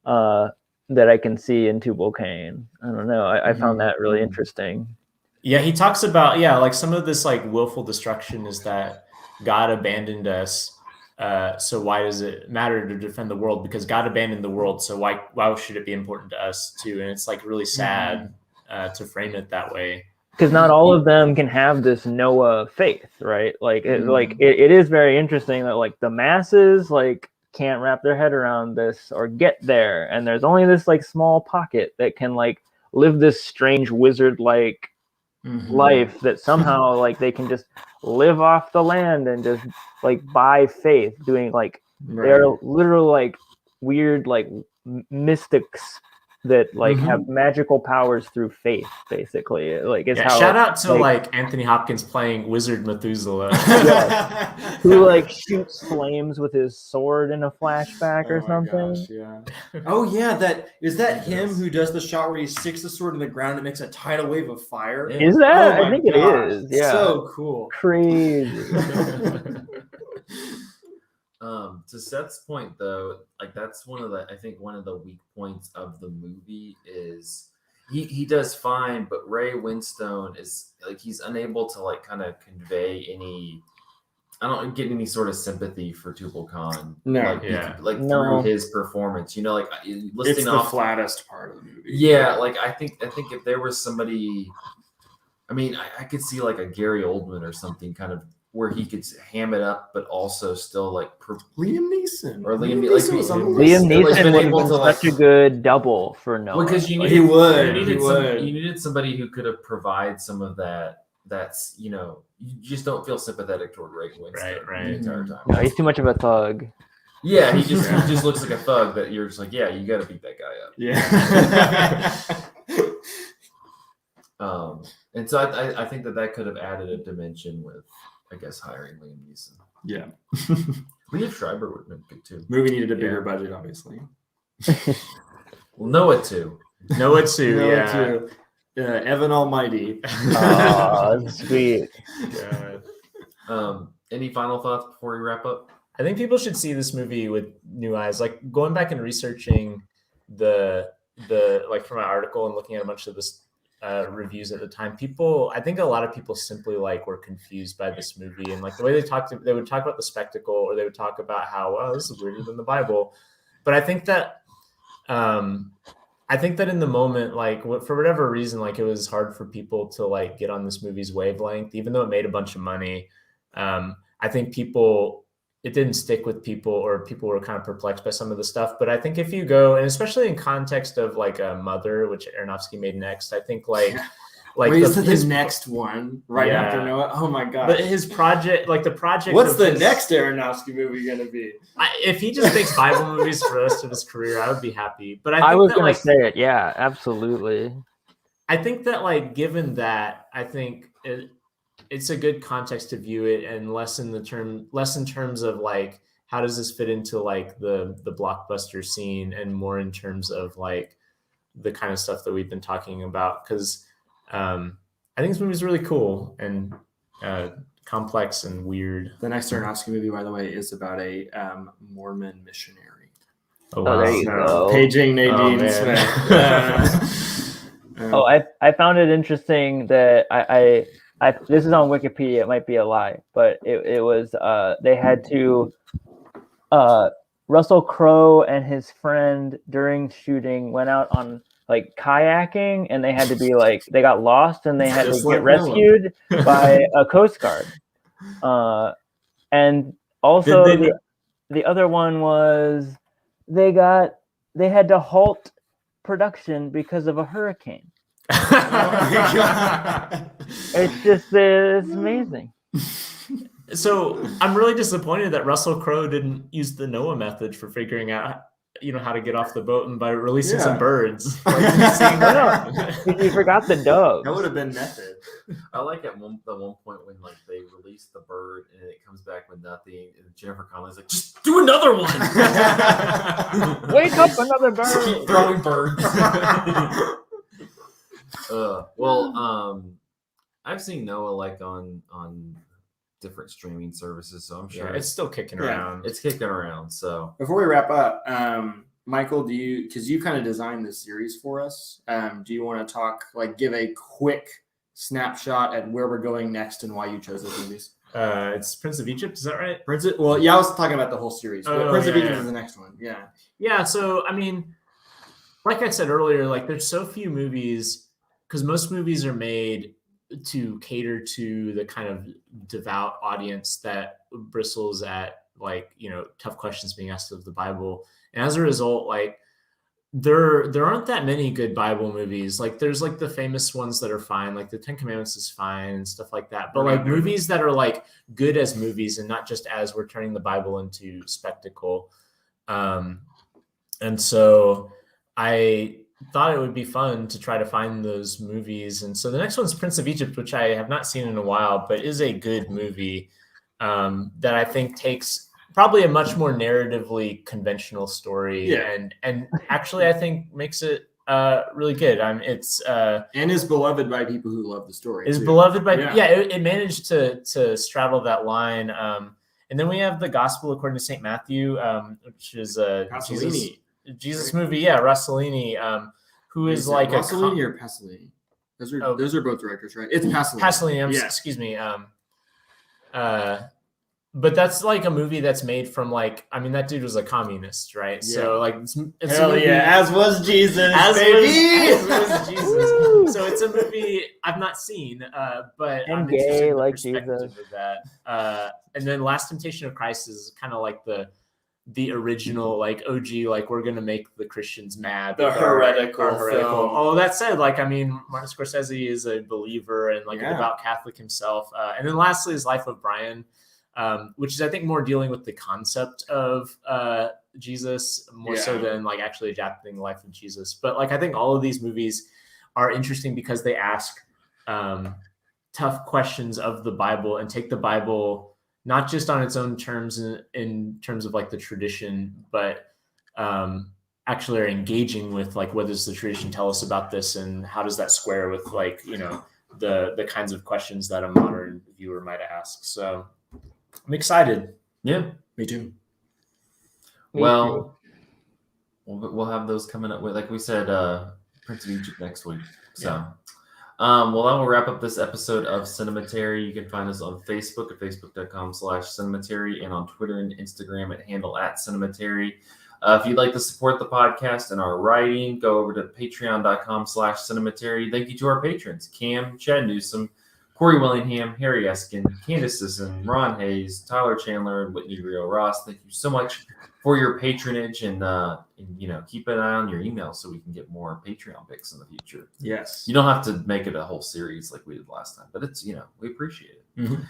Speaker 3: that I can see in Tubal-Cain. I don't know, I found that really interesting.
Speaker 4: Yeah, he talks about like some of this like willful destruction is that God abandoned us. So why does it matter to defend the world? Because God abandoned the world. So why should it be important to us too? And it's like really sad to frame it that way.
Speaker 3: Because not all of them can have this Noah faith, right? Like it is very interesting that like the masses like can't wrap their head around this or get there, and there's only this like small pocket that can like live this strange wizard like life that somehow like they can just live off the land and just like by faith doing like they're literal like weird like mystics that like have magical powers through faith, basically. Like it's how
Speaker 4: shout out to like Anthony Hopkins playing Wizard Methuselah.
Speaker 3: Who like shoots flames with his sword in a flashback or something.
Speaker 1: That is that him who does the shot where he sticks the sword in the ground and makes a tidal wave of fire?
Speaker 3: Is that? I think it is. Yeah.
Speaker 1: So cool.
Speaker 3: Crazy.
Speaker 2: To Seth's point, though, like that's one of the weak points of the movie is he does fine, but Ray Winstone is like he's unable to like kind of convey any. I don't get any sort of sympathy for Tubal-Cain. Through his performance, you know, like listing
Speaker 1: it's the flattest part of the movie.
Speaker 2: Yeah, like I think if there was somebody, I mean, I could see like a Gary Oldman or something kind of. Where he could ham it up, but also still like
Speaker 1: Liam Neeson
Speaker 3: or Liam Neeson would have been such a good double for Noah.
Speaker 2: Because you
Speaker 1: needed
Speaker 2: needed somebody who could have provided some of that that's, you know, you just don't feel sympathetic toward Ray Winston
Speaker 4: Right.
Speaker 2: the entire time.
Speaker 3: No, he's too much of a thug.
Speaker 2: Yeah, he just looks like a thug that you're just like, yeah, you got to beat that guy up.
Speaker 1: Yeah.
Speaker 2: And so I think that could have added a dimension with, I guess, hiring Liam Neeson.
Speaker 1: Yeah.
Speaker 2: Liev Schreiber would have been good too.
Speaker 1: Movie needed a bigger budget, obviously.
Speaker 2: Well, Noah too.
Speaker 4: Noah too.
Speaker 1: Evan Almighty.
Speaker 3: Oh, sweet.
Speaker 4: God.
Speaker 2: Any final thoughts before we wrap up?
Speaker 4: I think people should see this movie with new eyes. Like going back and researching the like from my article and looking at a bunch of this reviews at the time, I think a lot of people simply like were confused by this movie and like the way they would talk about the spectacle, or they would talk about how, well, this is weirder than the Bible. But I think that in the moment, like for whatever reason, like it was hard for people to like get on this movie's wavelength, even though it made a bunch of money. I think it didn't stick with people, or people were kind of perplexed by some of the stuff. But I think if you go, and especially in context of like a Mother, which Aronofsky made next, I think
Speaker 1: his next one after Noah. Oh my god!
Speaker 4: But his project, like the project.
Speaker 1: What's the next Aronofsky movie going to be?
Speaker 4: If he just makes Bible movies for the rest of his career, I would be happy. But
Speaker 3: I was going to say it. Yeah, absolutely.
Speaker 4: I think that, like, given that, I think it's a good context to view it, and less in terms of like how does this fit into like the blockbuster scene, and more in terms of like the kind of stuff that we've been talking about. Because I think this movie is really cool and complex and weird.
Speaker 1: The next Aronofsky movie, by the way, is about a Mormon missionary.
Speaker 3: Oh, there you go.
Speaker 1: Paging Nadine Smith.
Speaker 3: I found it interesting that I this is on Wikipedia. It might be a lie, but it was they had to Russell Crowe and his friend during shooting went out on like kayaking, and they had to be like, they got lost and they had to get rescued by a Coast Guard. And also the other one was they had to halt production because of a hurricane. It's amazing.
Speaker 4: So I'm really disappointed that Russell Crowe didn't use the Noah method for figuring out, how to get off the boat, and by releasing some birds.
Speaker 3: You forgot the dove.
Speaker 1: That would have been method.
Speaker 2: I like at one point when like they release the bird and it comes back with nothing, and Jennifer Connelly's like, just do another one.
Speaker 3: Wake up, another bird.
Speaker 2: Keep throwing birds. I've seen Noah like on different streaming services, so I'm sure
Speaker 4: it's still kicking around.
Speaker 2: It's kicking around. So
Speaker 1: before we wrap up, Michael, because you kind of designed this series for us, do you want to talk, like, give a quick snapshot at where we're going next and why you chose those movies?
Speaker 4: It's Prince of Egypt, is that right?
Speaker 1: I was talking about the whole series. Prince of Egypt is the next one.
Speaker 4: Yeah. So I mean, like I said earlier, like there's so few movies, because most movies are made to cater to the kind of devout audience that bristles at, like, tough questions being asked of the Bible. And as a result, like there aren't that many good Bible movies. Like there's like the famous ones that are fine, like the Ten Commandments is fine and stuff like that. But like movies that are like good as movies and not just as we're turning the Bible into spectacle. And so I thought it would be fun to try to find those movies. And so the next one's Prince of Egypt, which I have not seen in a while, but is a good movie that I think takes probably a much more narratively conventional story and actually I think makes it really good. It's
Speaker 1: and is beloved by people who love the story.
Speaker 4: It managed to straddle that line. And then we have the Gospel according to St. Matthew, which is Jesus movie, Rossellini, who is like
Speaker 1: Rossellini or Pasolini? Those are both directors, right? It's Pasolini.
Speaker 4: Excuse me. But that's like a movie that's made from like, I mean, that dude was a communist, right? Yeah. So like, it's
Speaker 1: hell yeah, as was Jesus, baby.
Speaker 4: As was Jesus. So it's a movie I've not seen, but
Speaker 3: and
Speaker 4: I'm
Speaker 3: gay
Speaker 4: interested in the
Speaker 3: like
Speaker 4: perspective
Speaker 3: Jesus.
Speaker 4: of that. And then Last Temptation of Christ is kind of like the the original like OG, like we're gonna make the Christians mad.
Speaker 1: The
Speaker 4: with
Speaker 1: heretical film.
Speaker 4: Although that said, like I mean, Martin Scorsese is a believer and like a
Speaker 1: Yeah.
Speaker 4: devout Catholic himself. And then lastly is Life of Brian, which is I think more dealing with the concept of Jesus more so
Speaker 1: Yeah.
Speaker 4: than like actually adapting the life of Jesus. But like I think all of these movies are interesting because they ask tough questions of the Bible and take the Bible not just on its own terms in terms of like the tradition, but actually are engaging with like what does the tradition tell us about this and how does that square with like the kinds of questions that a modern viewer might ask. So I'm excited.
Speaker 2: Yeah.
Speaker 1: Me too.
Speaker 3: Me
Speaker 2: Well, we'll have those coming up with, like we said, Prince of Egypt next week. So, well, that will wrap up this episode of Cinematary. You can find us on Facebook at facebook.com/Cinematary and on Twitter and Instagram at handle @Cinematary. If you'd like to support the podcast and our writing, go over to patreon.com/Cinematary. Thank you to our patrons, Cam, Chad Newsom, Corey Willingham, Harry Eskin, Candace Sisson, Ron Hayes, Tyler Chandler, and Whitney Rio Ross. Thank you so much for your patronage and keep an eye on your email so we can get more Patreon picks in the future.
Speaker 1: Yes.
Speaker 2: You don't have to make it a whole series like we did last time, but it's we appreciate it.
Speaker 1: Mhm.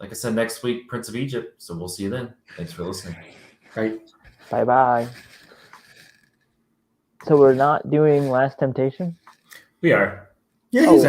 Speaker 2: Like I said, next week, Prince of Egypt. So we'll see you then. Thanks for listening.
Speaker 1: Right.
Speaker 3: Bye-bye. So we're not doing Last Temptation?
Speaker 4: We are.
Speaker 1: Yeah,
Speaker 3: Oh,
Speaker 1: he's
Speaker 3: yeah.